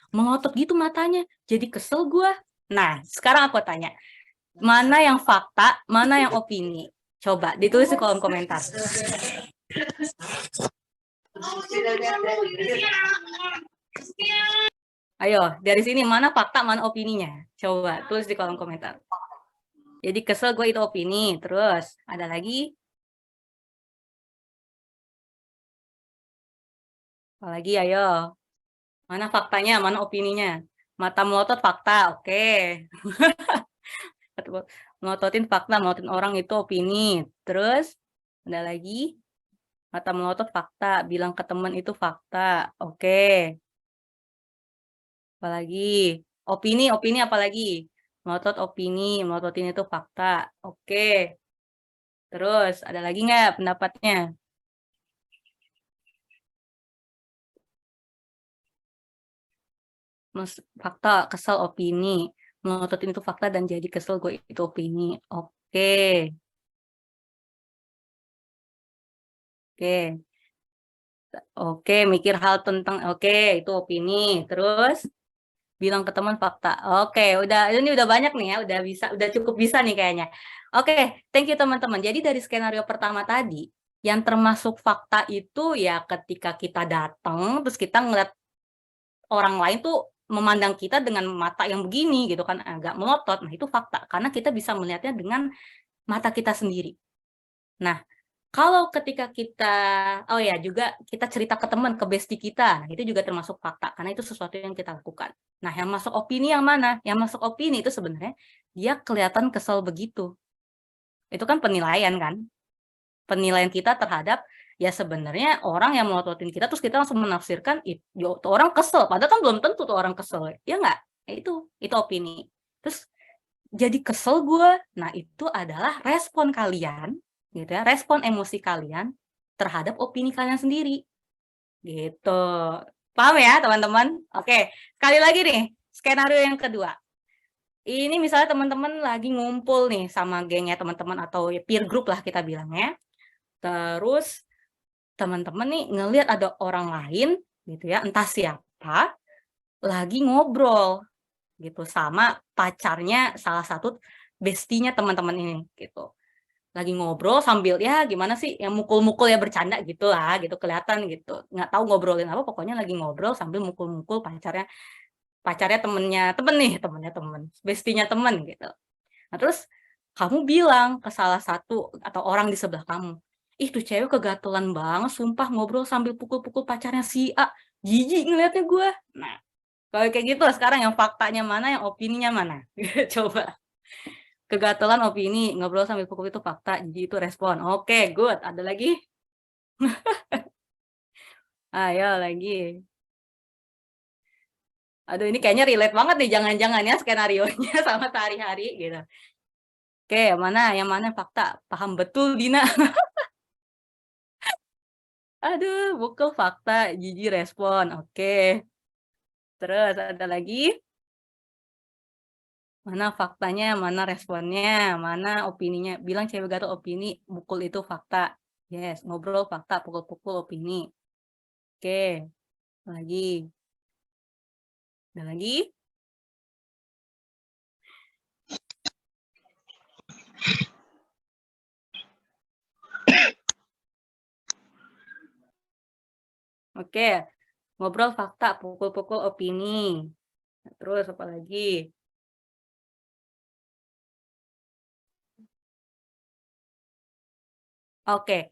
Speaker 4: Melotot gitu matanya, jadi kesel gua." Nah, sekarang aku tanya, mana yang fakta, mana yang opini? Coba ditulis di kolom komentar. Ayo, dari sini mana fakta, mana opininya? Coba tulis di kolom komentar. Jadi kesel gue itu opini. Terus ada lagi? Apalagi ayo. Mana faktanya, mana opininya? Mata melotot fakta, oke. Melototin fakta, melototin orang itu opini. Terus ada lagi? Mata melotot fakta, bilang ke teman itu fakta, oke. Apalagi? Opini apalagi? Melotot opini, melototin itu fakta, oke. Terus ada lagi nggak pendapatnya? Fakta, kesel, opini. Melototin itu fakta dan jadi kesel gue itu opini. Oke. Oke. Oke, mikir hal tentang itu opini. Terus bilang ke teman fakta. Oke, ini udah banyak nih ya, udah cukup bisa nih kayaknya. Oke, thank you teman-teman. Jadi dari skenario pertama tadi, yang termasuk fakta itu ya ketika kita datang terus kita ngeliat orang lain tuh memandang kita dengan mata yang begini gitu kan, agak melotot. Nah, itu fakta karena kita bisa melihatnya dengan mata kita sendiri. Nah, kalau ketika kita juga kita cerita ke teman, ke bestie kita, nah itu juga termasuk fakta karena itu sesuatu yang kita lakukan. Nah, yang masuk opini yang mana? Yang masuk opini itu sebenarnya dia kelihatan kesel begitu. Itu kan penilaian kan? Penilaian kita terhadap ya sebenarnya orang yang melototin kita terus kita langsung menafsirkan itu orang kesel, padahal kan belum tentu tuh orang kesel. Ya enggak? Ya itu opini. Terus jadi kesel gue. Nah, itu adalah respon kalian gitu ya, respon emosi kalian terhadap opini kalian sendiri. Gitu. Paham ya, teman-teman? Oke, sekali lagi nih, skenario yang kedua. Ini misalnya teman-teman lagi ngumpul nih sama gengnya teman-teman atau ya peer group lah kita bilangnya. Terus teman-teman nih ngelihat ada orang lain gitu ya, entah siapa, lagi ngobrol gitu sama pacarnya salah satu bestinya teman-teman ini gitu. Lagi ngobrol sambil ya gimana sih yang mukul-mukul ya bercanda gitu lah gitu kelihatan gitu. Nggak tahu ngobrolin apa pokoknya lagi ngobrol sambil mukul-mukul pacarnya temennya temen, bestinya temen gitu. Nah, terus kamu bilang ke salah satu atau orang di sebelah kamu, "Ih, tuh cewek kegatelan banget, sumpah ngobrol sambil pukul-pukul pacarnya si A. Jijik ngeliatnya gue." Nah, kalau kayak gitu sekarang yang faktanya mana, yang opininya mana? Coba. Kegatelan opini, ngobrol sambil pukul itu fakta, jadi itu respon. Oke, good. Ada lagi? Ayo lagi. Aduh, ini kayaknya relate banget nih, jangan-jangan ya skenario-nya sama sehari-hari gitu. Oke, yang mana fakta? Paham betul, Dina. Aduh, pukul fakta, jijik respon. Oke. Terus ada lagi? Mana faktanya, mana responnya, mana opininya. Bilang cewek gatel opini, pukul itu fakta. Yes, ngobrol fakta, pukul-pukul opini. Oke, lagi. Ada lagi? Oke, ngobrol fakta, pukul-pukul opini. Terus apa lagi? Oke,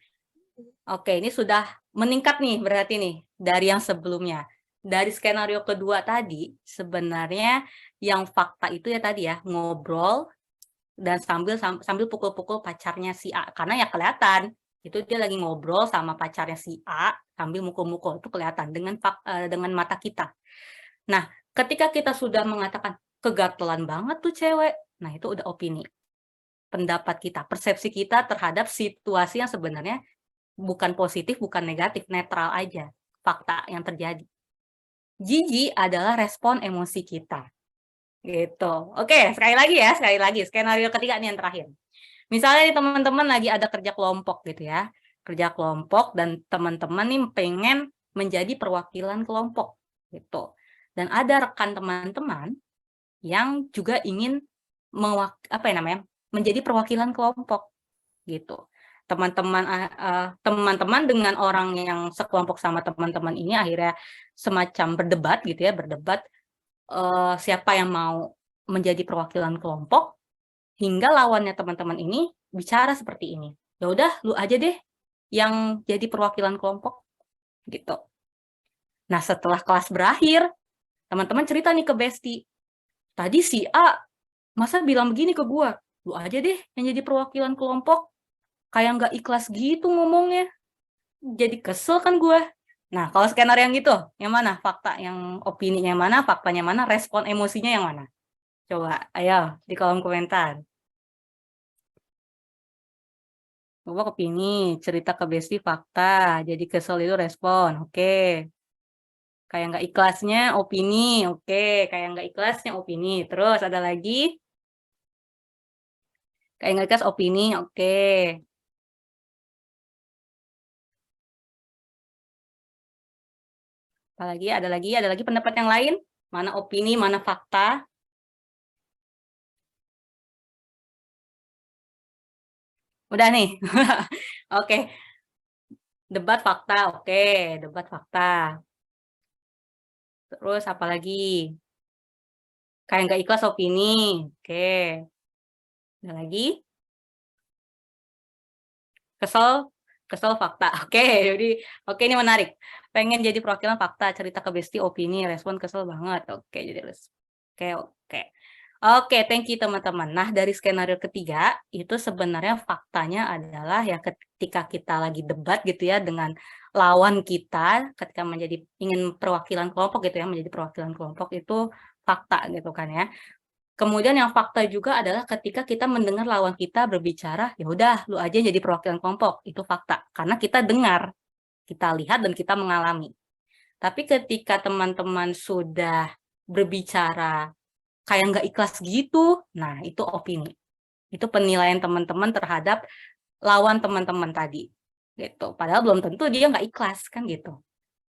Speaker 4: oke, ini sudah meningkat nih berarti nih dari yang sebelumnya. Dari skenario kedua tadi, sebenarnya yang fakta itu ya tadi ya, ngobrol dan sambil pukul-pukul pacarnya si A. Karena ya kelihatan, itu dia lagi ngobrol sama pacarnya si A sambil mukul-mukul, itu kelihatan dengan mata kita. Nah, ketika kita sudah mengatakan kegatelan banget tuh cewek, nah itu udah opini. Pendapat kita, persepsi kita terhadap situasi yang sebenarnya bukan positif, bukan negatif, netral aja. Fakta yang terjadi. Jijik adalah respon emosi kita. Gitu. Oke, sekali lagi. Skenario ketiga nih yang terakhir. Misalnya nih teman-teman lagi ada kerja kelompok gitu ya. Kerja kelompok dan teman-teman nih pengen menjadi perwakilan kelompok gitu. Dan ada rekan teman-teman yang juga ingin menjadi perwakilan kelompok gitu. Teman-teman dengan orang yang sekelompok sama teman-teman ini akhirnya semacam berdebat gitu ya, siapa yang mau menjadi perwakilan kelompok, hingga lawannya teman-teman ini bicara seperti ini. Ya udah, lu aja deh yang jadi perwakilan kelompok gitu. Nah, setelah kelas berakhir, teman-teman cerita nih ke Besti. Tadi si A masa bilang begini ke gua, lu aja deh yang jadi perwakilan kelompok. Kayak nggak ikhlas gitu ngomongnya. Jadi kesel kan gua. Nah, kalau skenario yang gitu, yang mana? Fakta, yang opininya yang mana? Faktanya mana? Respon emosinya yang mana? Coba, ayo di kolom komentar. Coba opini, cerita ke Besti fakta, jadi kesel itu respon, oke. Kayak nggak ikhlasnya opini, oke. Kayak nggak ikhlasnya opini. Terus ada lagi? Kayak nggak ikhlas opini, oke. Apalagi? Ada lagi pendapat yang lain? Mana opini, mana fakta? Udah nih. Oke. Debat fakta, oke. Debat fakta. Terus apa lagi? Kayak nggak ikhlas opini, oke. Ada lagi? Kesel fakta. Oke, jadi oke ini menarik. Pengen jadi perwakilan fakta, cerita ke Besti opini, respon kesel banget. Oke, jadi oke. Oke, thank you teman-teman. Nah, dari skenario ketiga itu sebenarnya faktanya adalah ya ketika kita lagi debat gitu ya dengan lawan kita ketika ingin perwakilan kelompok gitu ya, menjadi perwakilan kelompok itu fakta gitu kan ya. Kemudian yang fakta juga adalah ketika kita mendengar lawan kita berbicara, ya udah lu aja jadi perwakilan kelompok, itu fakta. Karena kita dengar, kita lihat dan kita mengalami. Tapi ketika teman-teman sudah berbicara kayak nggak ikhlas gitu, nah itu opini. Itu penilaian teman-teman terhadap lawan teman-teman tadi. Gitu. Padahal belum tentu dia nggak ikhlas kan gitu.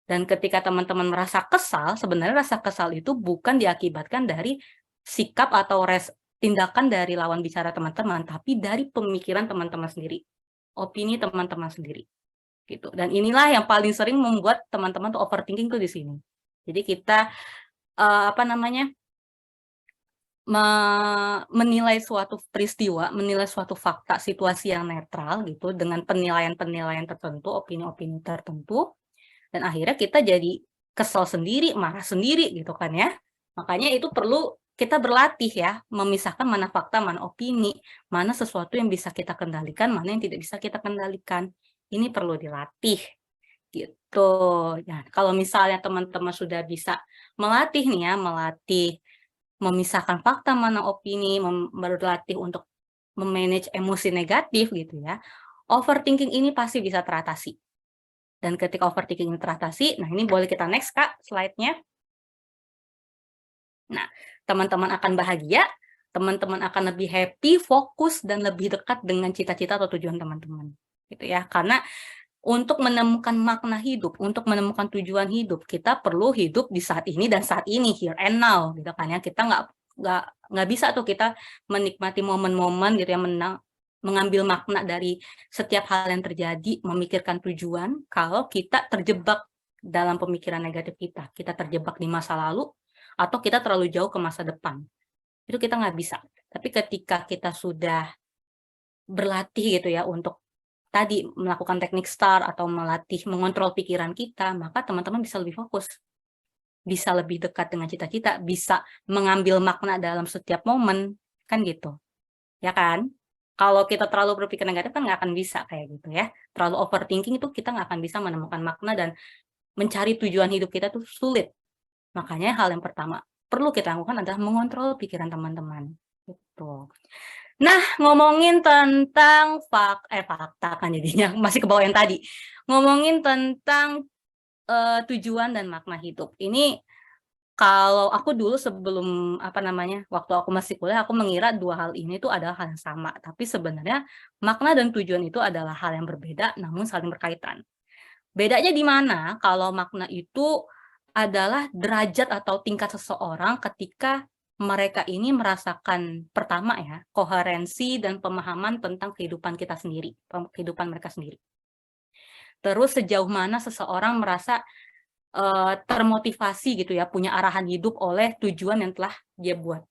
Speaker 4: Dan ketika teman-teman merasa kesal, sebenarnya rasa kesal itu bukan diakibatkan dari sikap atau tindakan dari lawan bicara teman-teman, tapi dari pemikiran teman-teman sendiri, opini teman-teman sendiri, gitu. Dan inilah yang paling sering membuat teman-teman tuh overthinking tuh di sini. Jadi kita menilai suatu peristiwa, menilai suatu fakta, situasi yang netral gitu, dengan penilaian-penilaian tertentu, opini-opini tertentu, dan akhirnya kita jadi kesel sendiri, marah sendiri gitu kan ya. Makanya itu perlu kita berlatih ya, memisahkan mana fakta, mana opini, mana sesuatu yang bisa kita kendalikan, mana yang tidak bisa kita kendalikan. Ini perlu dilatih gitu. Nah, kalau misalnya teman-teman sudah bisa melatih nih ya, memisahkan fakta mana opini, berlatih untuk memanage emosi negatif gitu ya, overthinking ini pasti bisa teratasi. Dan ketika overthinking ini teratasi, nah ini boleh kita next Kak, slide-nya. Nah, teman-teman akan bahagia, teman-teman akan lebih happy, fokus, dan lebih dekat dengan cita-cita atau tujuan teman-teman. Gitu ya. Karena untuk menemukan makna hidup, untuk menemukan tujuan hidup, kita perlu hidup di saat ini dan saat ini, here and now, gitu kan ya. Kita nggak bisa tuh kita menikmati momen-momen gitu ya, mengambil makna dari setiap hal yang terjadi, memikirkan tujuan, kalau kita terjebak dalam pemikiran negatif kita terjebak di masa lalu, atau kita terlalu jauh ke masa depan. Itu kita nggak bisa. Tapi ketika kita sudah berlatih gitu ya untuk tadi melakukan teknik STAR atau melatih mengontrol pikiran kita, maka teman-teman bisa lebih fokus, bisa lebih dekat dengan cita-cita, bisa mengambil makna dalam setiap momen, kan gitu. Ya kan? Kalau kita terlalu berpikir negatif kan nggak akan bisa kayak gitu ya. Terlalu overthinking itu kita nggak akan bisa menemukan makna dan mencari tujuan hidup kita tuh sulit. Makanya hal yang pertama perlu kita lakukan adalah mengontrol pikiran teman-teman. Gitu. Nah, ngomongin tentang fakta kan jadinya, masih ke bawah yang tadi. Ngomongin tentang tujuan dan makna hidup. Ini kalau aku dulu sebelum waktu aku masih kuliah, aku mengira dua hal ini tuh adalah hal yang sama. Tapi sebenarnya makna dan tujuan itu adalah hal yang berbeda, namun saling berkaitan. Bedanya di mana? Kalau makna itu adalah derajat atau tingkat seseorang ketika mereka ini merasakan pertama ya, koherensi dan pemahaman tentang kehidupan kita sendiri, kehidupan mereka sendiri. Terus sejauh mana seseorang merasa termotivasi gitu ya, punya arahan hidup oleh tujuan yang telah dia buat.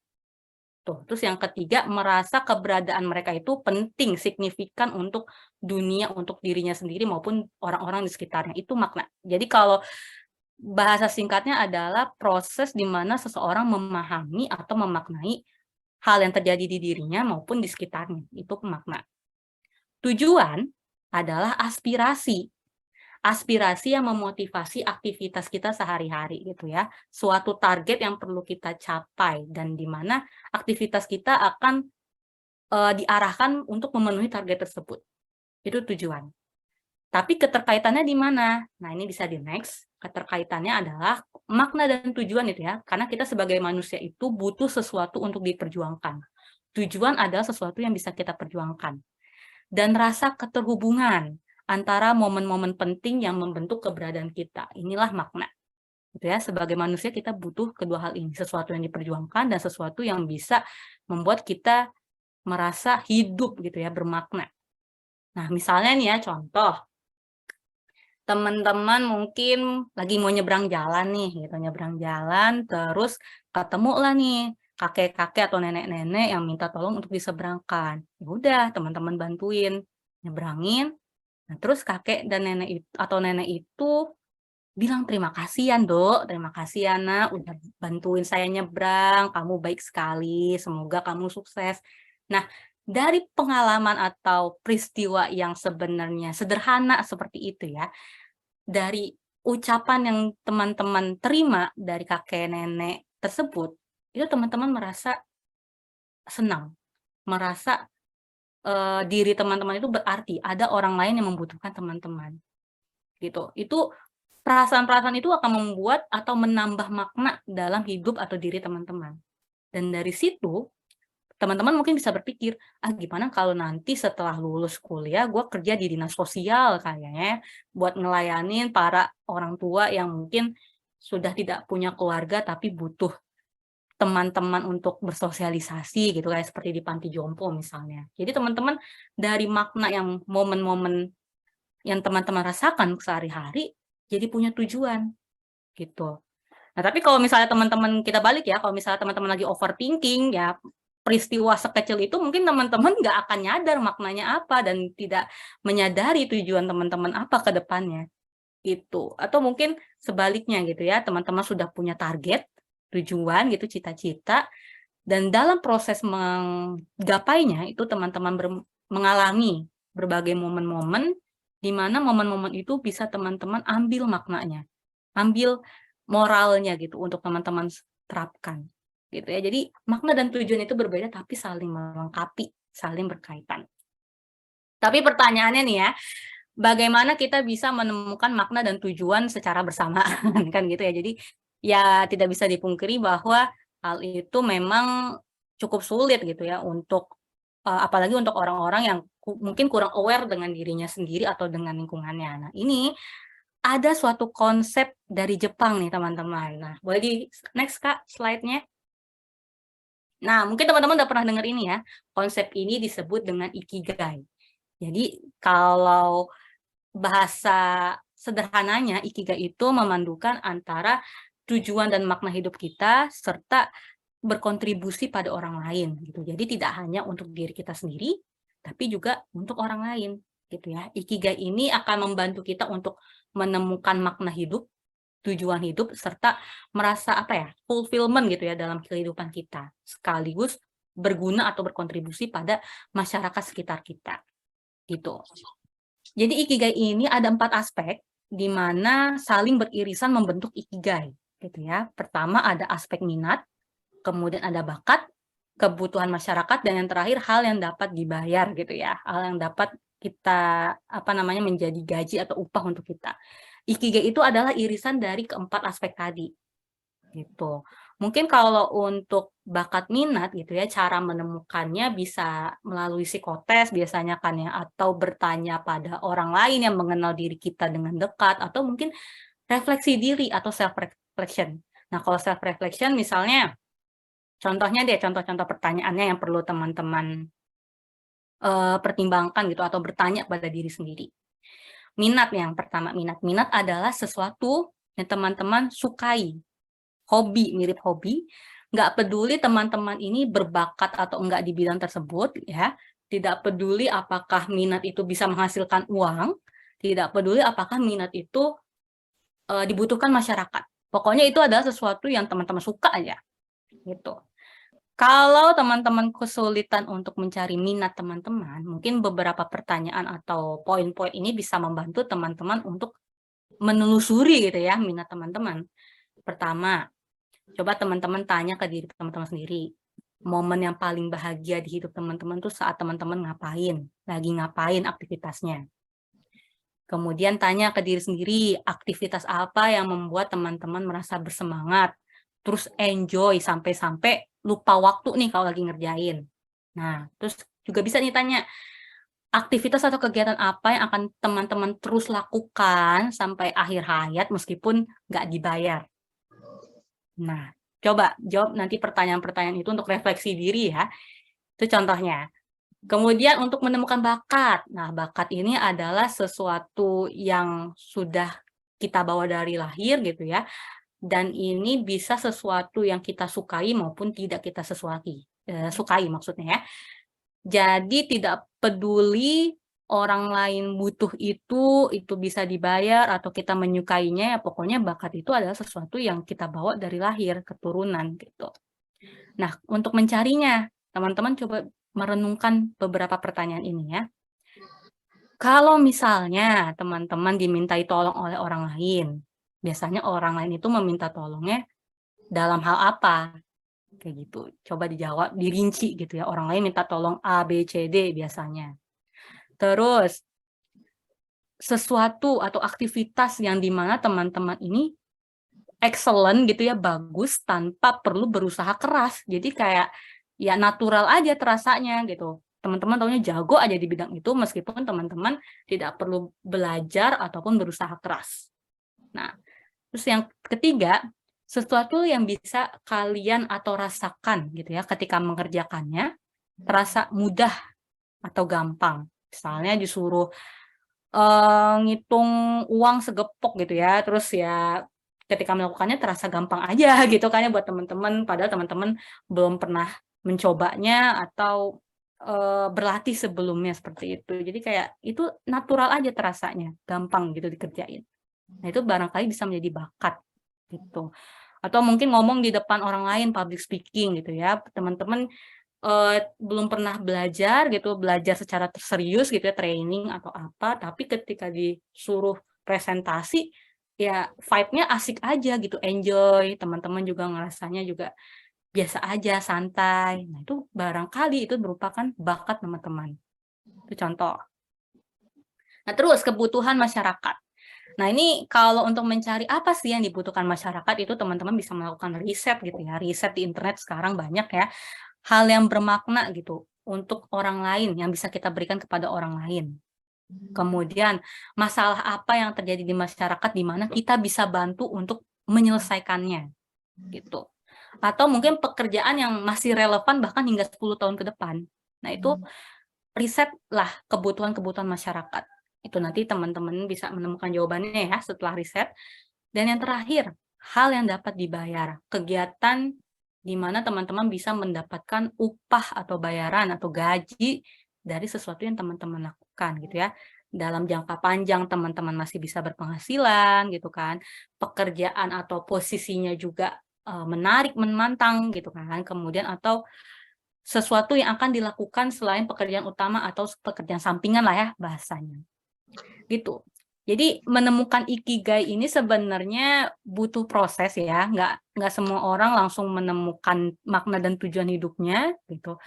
Speaker 4: Tuh. Terus yang ketiga, merasa keberadaan mereka itu penting, signifikan untuk dunia, untuk dirinya sendiri maupun orang-orang di sekitarnya. Itu makna. Jadi kalau bahasa singkatnya adalah proses di mana seseorang memahami atau memaknai hal yang terjadi di dirinya maupun di sekitarnya. Itu makna. Tujuan adalah aspirasi. Aspirasi yang memotivasi aktivitas kita sehari-hari gitu ya. Suatu target yang perlu kita capai dan di mana aktivitas kita akan diarahkan untuk memenuhi target tersebut. Itu tujuan. Tapi keterkaitannya di mana? Nah, ini bisa di next. Keterkaitannya adalah makna dan tujuan itu ya. Karena kita sebagai manusia itu butuh sesuatu untuk diperjuangkan. Tujuan adalah sesuatu yang bisa kita perjuangkan. Dan rasa keterhubungan antara momen-momen penting yang membentuk keberadaan kita. Inilah makna. Gitu ya, sebagai manusia kita butuh kedua hal ini. Sesuatu yang diperjuangkan dan sesuatu yang bisa membuat kita merasa hidup gitu ya, bermakna. Nah, misalnya nih ya, contoh. Teman-teman mungkin lagi mau nyebrang jalan nih, gitu, nyebrang jalan, terus ketemu lah nih kakek-kakek atau nenek-nenek yang minta tolong untuk diseberangkan. Ya udah, teman-teman bantuin nyebrangin. Nah, terus kakek dan nenek itu bilang terima kasih ya, Dok, terima kasih ya, Nak, udah bantuin saya nyebrang, kamu baik sekali, semoga kamu sukses. Nah, dari pengalaman atau peristiwa yang sebenarnya sederhana seperti itu ya, dari ucapan yang teman-teman terima dari kakek nenek tersebut, itu teman-teman merasa senang, merasa diri teman-teman itu berarti, ada orang lain yang membutuhkan teman-teman. Gitu. Itu perasaan-perasaan itu akan membuat atau menambah makna dalam hidup atau diri teman-teman. Dan dari situ, teman-teman mungkin bisa berpikir, gimana kalau nanti setelah lulus kuliah, gue kerja di dinas sosial kayaknya, buat ngelayanin para orang tua yang mungkin sudah tidak punya keluarga, tapi butuh teman-teman untuk bersosialisasi gitu, kayak seperti di panti jompo misalnya. Jadi teman-teman dari makna yang momen-momen yang teman-teman rasakan sehari-hari, jadi punya tujuan gitu. Nah, tapi kalau misalnya teman-teman kita balik ya, kalau misalnya teman-teman lagi overthinking ya, peristiwa sekecil itu mungkin teman-teman nggak akan nyadar maknanya apa dan tidak menyadari tujuan teman-teman apa ke depannya gitu. Atau mungkin sebaliknya gitu ya, teman-teman sudah punya target, tujuan gitu, cita-cita, dan dalam proses menggapainya itu teman-teman mengalami berbagai momen-momen di mana momen-momen itu bisa teman-teman ambil maknanya, ambil moralnya gitu untuk teman-teman terapkan gitu ya. Jadi makna dan tujuan itu berbeda tapi saling melengkapi, saling berkaitan. Tapi pertanyaannya nih ya, bagaimana kita bisa menemukan makna dan tujuan secara bersamaan kan gitu ya. Jadi ya tidak bisa dipungkiri bahwa Hal itu memang cukup sulit gitu ya untuk apalagi untuk orang-orang yang mungkin kurang aware dengan dirinya sendiri atau dengan lingkungannya. Nah, ini ada suatu konsep dari Jepang nih teman-teman. Nah, boleh di next Kak slide-nya. Nah, mungkin teman-teman udah pernah dengar ini ya. Konsep ini disebut dengan Ikigai. Jadi kalau bahasa sederhananya, Ikigai itu memandukan antara tujuan dan makna hidup kita serta berkontribusi pada orang lain gitu. Jadi tidak hanya untuk diri kita sendiri, tapi juga untuk orang lain gitu ya. Ikigai ini akan membantu kita untuk menemukan makna hidup, tujuan hidup serta merasa apa ya, fulfillment gitu ya dalam kehidupan kita, sekaligus berguna atau berkontribusi pada masyarakat sekitar kita gitu. Jadi Ikigai ini ada 4 aspek di mana saling beririsan membentuk Ikigai gitu ya. Pertama ada aspek minat, kemudian ada bakat, kebutuhan masyarakat, dan yang terakhir hal yang dapat dibayar gitu ya, hal yang dapat kita menjadi gaji atau upah untuk kita. Ikigai itu adalah irisan dari keempat aspek tadi gitu. Mungkin kalau untuk bakat minat gitu ya, cara menemukannya bisa melalui psikotes biasanya kan ya, atau bertanya pada orang lain yang mengenal diri kita dengan dekat, atau mungkin refleksi diri atau self reflection. Nah, kalau self reflection misalnya contohnya deh, contoh-contoh pertanyaannya yang perlu teman-teman pertimbangkan gitu atau bertanya pada diri sendiri. Minat yang pertama, minat adalah sesuatu yang teman-teman sukai, hobi, mirip hobi, nggak peduli teman-teman ini berbakat atau enggak di bidang tersebut ya, tidak peduli apakah minat itu bisa menghasilkan uang, tidak peduli apakah minat itu dibutuhkan masyarakat. Pokoknya itu adalah sesuatu yang teman-teman suka aja gitu. Kalau teman-teman kesulitan untuk mencari minat teman-teman, mungkin beberapa pertanyaan atau poin-poin ini bisa membantu teman-teman untuk menelusuri gitu ya minat teman-teman. Pertama, coba teman-teman tanya ke diri teman-teman sendiri. Momen yang paling bahagia di hidup teman-teman tuh saat teman-teman lagi ngapain aktivitasnya. Kemudian tanya ke diri sendiri, aktivitas apa yang membuat teman-teman merasa bersemangat, terus enjoy sampai-sampai lupa waktu nih kalau lagi ngerjain. Nah, terus juga bisa nih tanya, aktivitas atau kegiatan apa yang akan teman-teman terus lakukan sampai akhir hayat meskipun nggak dibayar. Nah, coba jawab nanti pertanyaan-pertanyaan itu untuk refleksi diri ya. Itu contohnya. Kemudian untuk menemukan bakat. Nah, bakat ini adalah sesuatu yang sudah kita bawa dari lahir gitu ya. Dan ini bisa sesuatu yang kita sukai maupun tidak kita sukai maksudnya ya. Jadi tidak peduli orang lain butuh itu bisa dibayar atau kita menyukainya, ya pokoknya bakat itu adalah sesuatu yang kita bawa dari lahir, keturunan gitu. Nah, untuk mencarinya, teman-teman coba merenungkan beberapa pertanyaan ini ya. Kalau misalnya teman-teman dimintai tolong oleh orang lain, biasanya orang lain itu meminta tolongnya dalam hal apa? Kayak gitu. Coba dijawab, dirinci gitu ya. Orang lain minta tolong A, B, C, D biasanya. Terus, sesuatu atau aktivitas yang dimana teman-teman ini excellent gitu ya, bagus tanpa perlu berusaha keras. Jadi kayak ya natural aja terasanya gitu. Teman-teman taunya jago aja di bidang itu meskipun teman-teman tidak perlu belajar ataupun berusaha keras. Nah, terus yang ketiga, sesuatu yang bisa kalian atau rasakan gitu ya ketika mengerjakannya terasa mudah atau gampang. Misalnya disuruh ngitung uang segepok gitu ya, terus ya ketika melakukannya terasa gampang aja gitu kan ya buat teman-teman, padahal teman-teman belum pernah mencobanya atau berlatih sebelumnya seperti itu. Jadi kayak itu natural aja terasanya, gampang gitu dikerjain. Nah, itu barangkali bisa menjadi bakat gitu. Atau mungkin ngomong di depan orang lain, public speaking gitu ya. Teman-teman belum pernah belajar secara serius gitu ya, training atau apa, tapi ketika disuruh presentasi ya vibe-nya asik aja gitu, enjoy, teman-teman juga ngerasanya juga biasa aja, santai. Nah, itu barangkali itu merupakan bakat teman-teman. Itu contoh. Nah, terus kebutuhan masyarakat. Nah, ini kalau untuk mencari apa sih yang dibutuhkan masyarakat itu teman-teman bisa melakukan riset gitu ya. Riset di internet sekarang banyak ya. Hal yang bermakna gitu untuk orang lain yang bisa kita berikan kepada orang lain. Kemudian masalah apa yang terjadi di masyarakat di mana kita bisa bantu untuk menyelesaikannya gitu. Atau mungkin pekerjaan yang masih relevan bahkan hingga 10 tahun ke depan. Nah, itu riset lah kebutuhan-kebutuhan masyarakat. Itu nanti teman-teman bisa menemukan jawabannya ya setelah riset. Dan yang terakhir, hal yang dapat dibayar. Kegiatan di mana teman-teman bisa mendapatkan upah atau bayaran atau gaji dari sesuatu yang teman-teman lakukan gitu ya. Dalam jangka panjang teman-teman masih bisa berpenghasilan gitu kan. Pekerjaan atau posisinya juga menarik, menantang gitu kan. Kemudian atau sesuatu yang akan dilakukan selain pekerjaan utama atau pekerjaan sampingan lah ya bahasanya. Gitu. Jadi menemukan ikigai ini sebenarnya butuh proses ya, nggak semua orang langsung menemukan makna dan tujuan hidupnya gitu.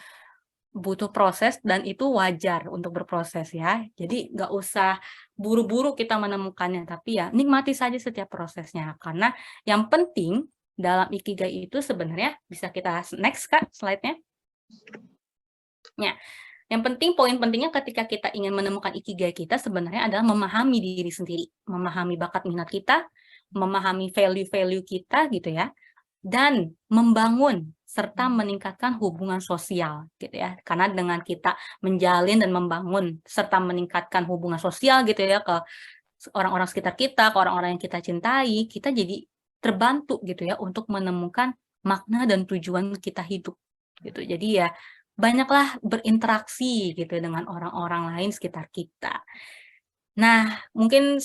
Speaker 4: Butuh proses dan itu wajar untuk berproses ya. Jadi nggak usah buru-buru kita menemukannya, tapi ya nikmati saja setiap prosesnya. Karena yang penting dalam ikigai itu sebenarnya bisa kita next Kak slide-nya. Ya, yang penting poin pentingnya ketika kita ingin menemukan ikigai kita sebenarnya adalah memahami diri sendiri, memahami bakat minat kita, memahami value-value kita gitu ya, dan membangun serta meningkatkan hubungan sosial gitu ya. Karena dengan kita menjalin dan membangun serta meningkatkan hubungan sosial gitu ya ke orang-orang sekitar kita, ke orang-orang yang kita cintai, kita jadi terbantu gitu ya untuk menemukan makna dan tujuan kita hidup gitu. Jadi ya banyaklah berinteraksi gitu dengan orang-orang lain sekitar kita. Nah, mungkin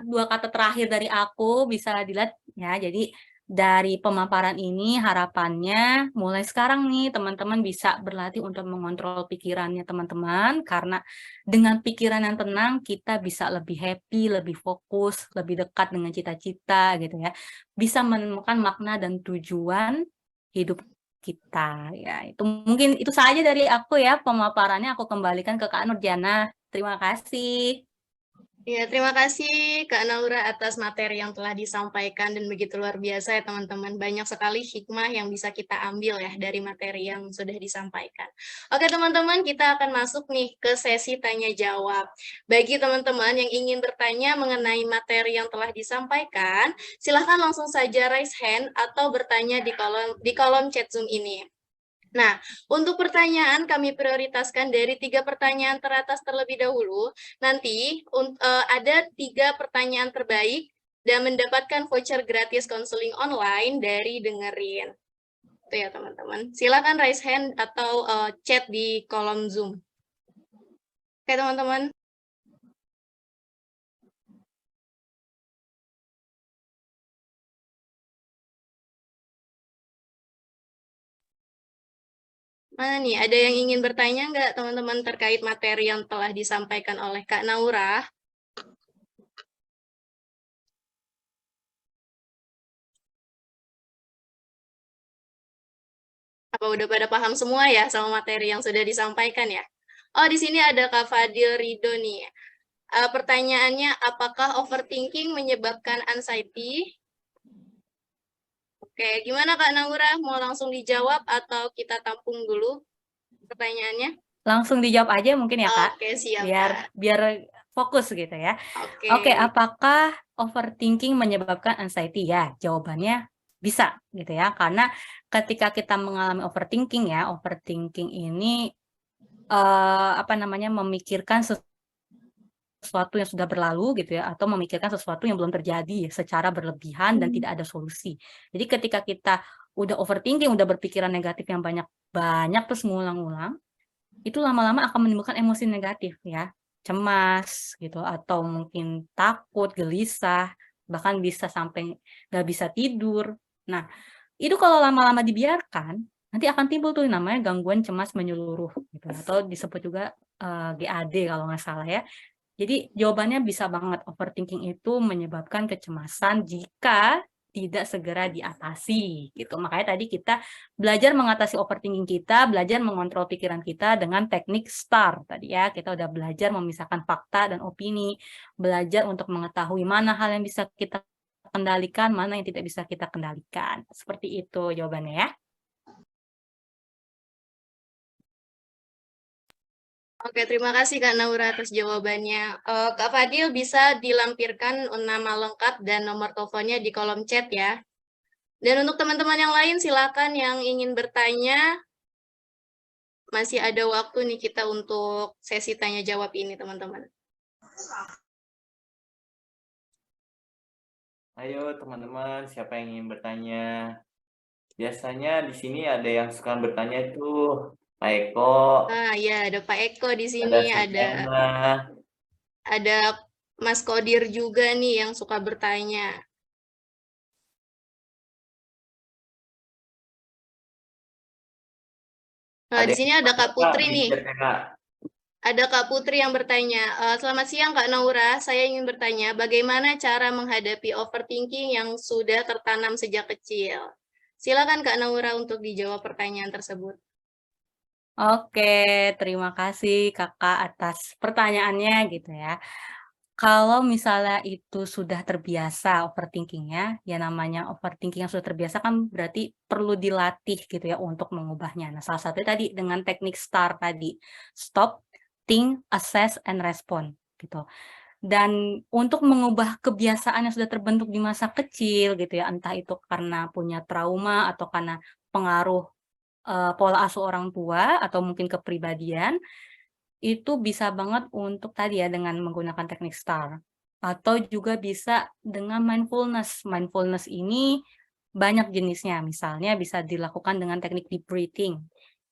Speaker 4: dua kata terakhir dari aku bisa dilihat ya. Jadi dari pemaparan ini harapannya mulai sekarang nih teman-teman bisa berlatih untuk mengontrol pikirannya teman-teman, karena dengan pikiran yang tenang kita bisa lebih happy, lebih fokus, lebih dekat dengan cita-cita gitu ya. Bisa menemukan makna dan tujuan hidup kita ya. Itu mungkin itu saja dari aku ya pemaparannya. Aku kembalikan ke Kak Nurjana. Terima kasih.
Speaker 2: Ya, terima kasih Kak Naura atas materi yang telah disampaikan dan begitu luar biasa ya teman-teman. Banyak sekali hikmah yang bisa kita ambil ya dari materi yang sudah disampaikan. Oke teman-teman, kita akan masuk nih ke sesi tanya jawab. Bagi teman-teman yang ingin bertanya mengenai materi yang telah disampaikan, silahkan langsung saja raise hand atau bertanya di kolom chat Zoom ini. Nah, untuk pertanyaan kami prioritaskan dari 3 pertanyaan teratas terlebih dahulu. Nanti ada 3 pertanyaan terbaik dan mendapatkan voucher gratis konseling online dari Dengerin. Itu ya teman-teman. Silakan raise hand atau chat di kolom Zoom. Oke teman-teman. Mana nih, ada yang ingin bertanya nggak teman-teman terkait materi yang telah disampaikan oleh Kak Naura? Apa udah pada paham semua ya sama materi yang sudah disampaikan ya? Oh, di sini ada Kak Fadil Ridho nih. Pertanyaannya, apakah overthinking menyebabkan anxiety? Oke, gimana Kak Naura? Mau langsung dijawab atau kita tampung dulu pertanyaannya?
Speaker 4: Langsung dijawab aja mungkin ya Kak.
Speaker 2: Oke, siap
Speaker 4: biar fokus gitu ya. Oke, apakah overthinking menyebabkan anxiety? Ya, jawabannya bisa gitu ya. Karena ketika kita mengalami overthinking ya, overthinking ini memikirkan sesuatu yang sudah berlalu gitu ya, atau memikirkan sesuatu yang belum terjadi secara berlebihan dan tidak ada solusi. Jadi ketika kita udah overthinking, udah berpikiran negatif yang banyak terus ngulang-ngulang, itu lama-lama akan menimbulkan emosi negatif ya, cemas gitu, atau mungkin takut, gelisah, bahkan bisa sampai nggak bisa tidur. Nah, itu kalau lama-lama dibiarkan, nanti akan timbul tuh namanya gangguan cemas menyeluruh gitu, atau disebut juga GAD kalau nggak salah ya. Jadi jawabannya bisa banget overthinking itu menyebabkan kecemasan jika tidak segera diatasi gitu. Makanya tadi kita belajar mengatasi overthinking kita, belajar mengontrol pikiran kita dengan teknik STAR tadi ya. Kita udah belajar memisahkan fakta dan opini, belajar untuk mengetahui mana hal yang bisa kita kendalikan, mana yang tidak bisa kita kendalikan. Seperti itu jawabannya ya.
Speaker 2: Oke, terima kasih Kak Naura atas jawabannya. Kak Fadil bisa dilampirkan nama lengkap dan nomor teleponnya di kolom chat ya. Dan untuk teman-teman yang lain silakan yang ingin bertanya. Masih ada waktu nih kita untuk sesi tanya jawab ini teman-teman.
Speaker 5: Ayo teman-teman, siapa yang ingin bertanya? Biasanya di sini ada yang suka bertanya itu Pak Eko,
Speaker 2: Ah ya, ada Pak Eko di
Speaker 5: ada
Speaker 2: sini,
Speaker 5: Sukiana,
Speaker 2: ada Mas Kodir juga nih yang suka bertanya. Nah, di sini ada Kak Putri nih. Ada Kak Putri yang bertanya, selamat siang Kak Naura, saya ingin bertanya bagaimana cara menghadapi overthinking yang sudah tertanam sejak kecil. Silakan Kak Naura untuk dijawab pertanyaan tersebut.
Speaker 4: Oke, terima kasih Kakak atas pertanyaannya gitu ya. Kalau misalnya itu sudah terbiasa overthinking-nya, ya namanya overthinking yang sudah terbiasa kan berarti perlu dilatih gitu ya untuk mengubahnya. Nah, salah satunya tadi dengan teknik STAR tadi. Stop, think, assess, and respond gitu. Dan untuk mengubah kebiasaan yang sudah terbentuk di masa kecil gitu ya, entah itu karena punya trauma atau karena pengaruh pola asuh orang tua atau mungkin kepribadian, itu bisa banget untuk tadi ya dengan menggunakan teknik STAR. Atau juga bisa dengan mindfulness. Mindfulness ini banyak jenisnya. Misalnya bisa dilakukan dengan teknik deep breathing.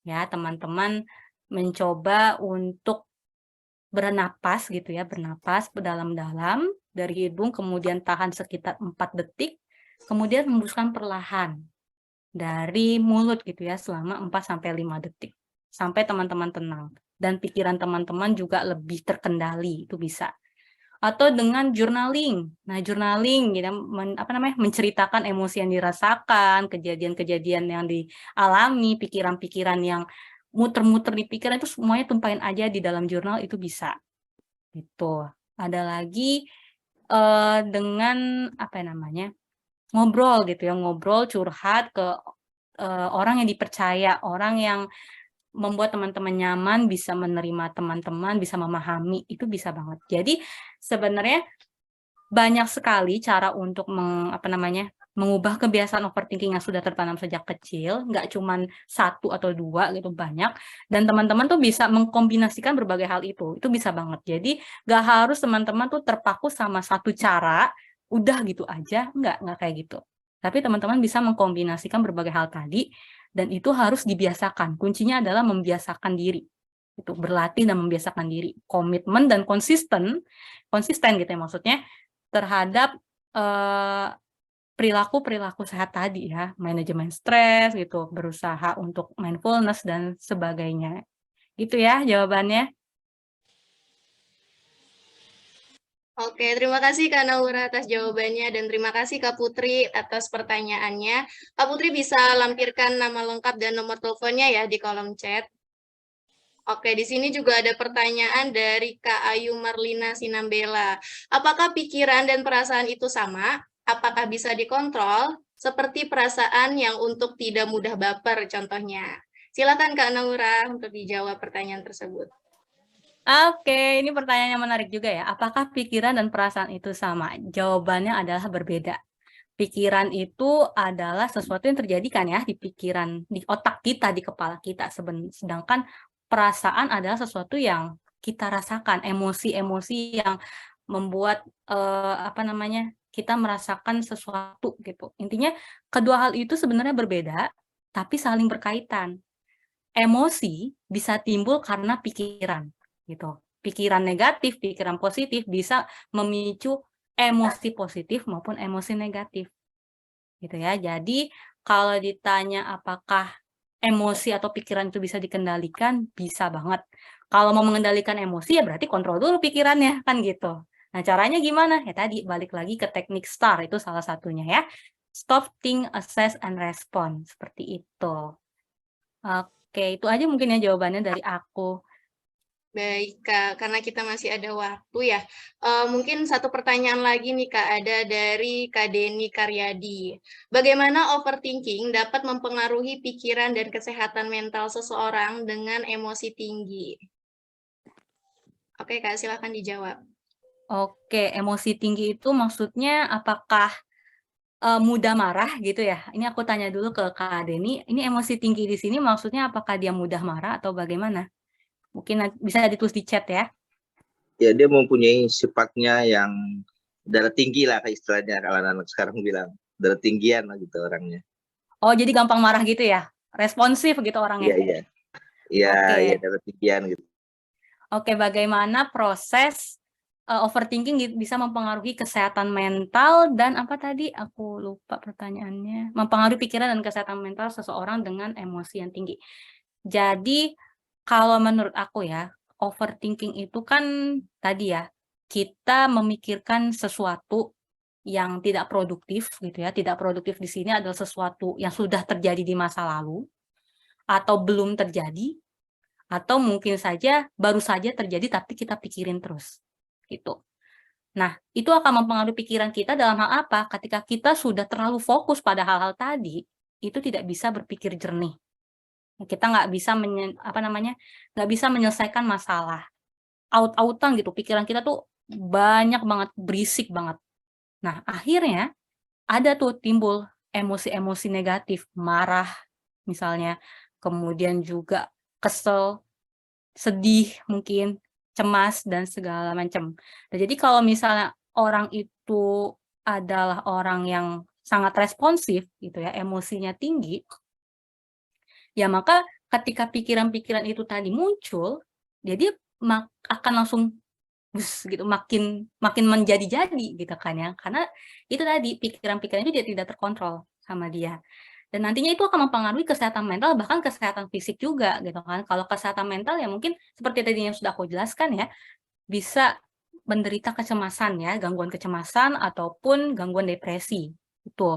Speaker 4: Ya, teman-teman mencoba untuk bernapas gitu ya, bernapas dalam-dalam dari hidung, kemudian tahan sekitar 4 detik, kemudian hembuskan perlahan dari mulut gitu ya selama 4-5 detik. Sampai teman-teman tenang. Dan pikiran teman-teman juga lebih terkendali, itu bisa. Atau dengan journaling. Nah, journaling gitu, menceritakan emosi yang dirasakan, kejadian-kejadian yang dialami, pikiran-pikiran yang muter-muter di pikiran itu semuanya tumpahin aja di dalam jurnal itu bisa. Gitu. Ada lagi dengan ngobrol gitu ya, ngobrol curhat ke orang yang dipercaya, orang yang membuat teman-teman nyaman, bisa menerima teman-teman, bisa memahami, itu bisa banget. Jadi sebenarnya banyak sekali cara untuk mengubah kebiasaan overthinking yang sudah tertanam sejak kecil, nggak cuma 1 atau 2 gitu, banyak. Dan teman-teman tuh bisa mengkombinasikan berbagai hal itu bisa banget. Jadi nggak harus teman-teman tuh terpaku sama satu cara, udah gitu aja, nggak kayak gitu. Tapi teman-teman bisa mengkombinasikan berbagai hal tadi, dan itu harus dibiasakan. Kuncinya adalah membiasakan diri. Itu berlatih dan membiasakan diri. Komitmen dan konsisten gitu ya maksudnya, terhadap perilaku-perilaku sehat tadi ya, manajemen stres gitu, berusaha untuk mindfulness dan sebagainya. Gitu ya jawabannya.
Speaker 2: Oke, terima kasih Kak Naura atas jawabannya dan terima kasih Kak Putri atas pertanyaannya. Kak Putri bisa lampirkan nama lengkap dan nomor teleponnya ya di kolom chat. Oke, di sini juga ada pertanyaan dari Kak Ayu Marlina Sinambela. Apakah pikiran dan perasaan itu sama? Apakah bisa dikontrol? Seperti perasaan yang untuk tidak mudah baper contohnya. Silakan Kak Naura untuk dijawab pertanyaan tersebut.
Speaker 4: Oke, ini pertanyaan yang menarik juga ya. Apakah pikiran dan perasaan itu sama? Jawabannya adalah berbeda. Pikiran itu adalah sesuatu yang terjadi kan ya di pikiran, di otak kita, di kepala kita. Sedangkan perasaan adalah sesuatu yang kita rasakan, emosi-emosi yang membuat kita merasakan sesuatu gitu. Intinya kedua hal itu sebenarnya berbeda, tapi saling berkaitan. Emosi bisa timbul karena pikiran gitu. Pikiran negatif, pikiran positif bisa memicu emosi positif maupun emosi negatif. Gitu ya. Jadi kalau ditanya apakah emosi atau pikiran itu bisa dikendalikan, bisa banget. Kalau mau mengendalikan emosi ya berarti kontrol dulu pikirannya kan gitu. Nah, caranya gimana? Ya tadi balik lagi ke teknik STAR, itu salah satunya ya. stop, think, assess, and respond. Seperti itu. Oke, itu aja mungkin ya jawabannya dari aku.
Speaker 2: Baik, Kak, karena kita masih ada waktu ya. Mungkin satu pertanyaan lagi nih, Kak, ada dari Kak Deni Karyadi. Bagaimana overthinking dapat mempengaruhi pikiran dan kesehatan mental seseorang dengan emosi tinggi? Oke, Kak, silakan dijawab.
Speaker 4: Oke, emosi tinggi itu maksudnya apakah mudah marah gitu ya? Ini aku tanya dulu ke Kak Deni, ini emosi tinggi di sini maksudnya apakah dia mudah marah atau bagaimana? Mungkin bisa ditulis di chat ya.
Speaker 6: Ya, dia mempunyai sifatnya yang darah tinggi lah, kayak istilahnya kalau anak sekarang bilang. Darah tinggian lah gitu orangnya.
Speaker 4: Oh, jadi gampang marah gitu ya? Responsif gitu orangnya?
Speaker 6: Iya. Iya,
Speaker 4: Oke.
Speaker 6: iya, darah tinggian gitu.
Speaker 4: Oke, bagaimana proses overthinking bisa mempengaruhi kesehatan mental dan apa tadi? Aku lupa pertanyaannya. Mempengaruhi pikiran dan kesehatan mental seseorang dengan emosi yang tinggi. Jadi, kalau menurut aku ya, overthinking itu kan tadi ya, kita memikirkan sesuatu yang tidak produktif gitu ya. Tidak produktif di sini adalah sesuatu yang sudah terjadi di masa lalu atau belum terjadi atau mungkin saja baru saja terjadi tapi kita pikirin terus gitu. Nah, itu akan mempengaruhi pikiran kita dalam hal apa? Ketika kita sudah terlalu fokus pada hal-hal tadi, itu tidak bisa berpikir jernih. Kita nggak bisa nggak bisa menyelesaikan masalah. Out-outan gitu, pikiran kita tuh banyak banget, berisik banget. Nah, akhirnya ada tuh timbul emosi-emosi negatif, marah misalnya, kemudian juga kesel, sedih mungkin, cemas, dan segala macam. Nah, jadi kalau misalnya orang itu adalah orang yang sangat responsif gitu ya, emosinya tinggi, ya maka ketika pikiran-pikiran itu tadi muncul, dia akan langsung gitu, makin menjadi-jadi gitu kan ya. Karena itu tadi pikiran-pikiran itu dia tidak terkontrol sama dia. Dan nantinya itu akan mempengaruhi kesehatan mental, bahkan kesehatan fisik juga gitu kan. Kalau kesehatan mental ya mungkin seperti tadi yang sudah aku jelaskan ya, bisa menderita kecemasan ya, gangguan kecemasan ataupun gangguan depresi itu.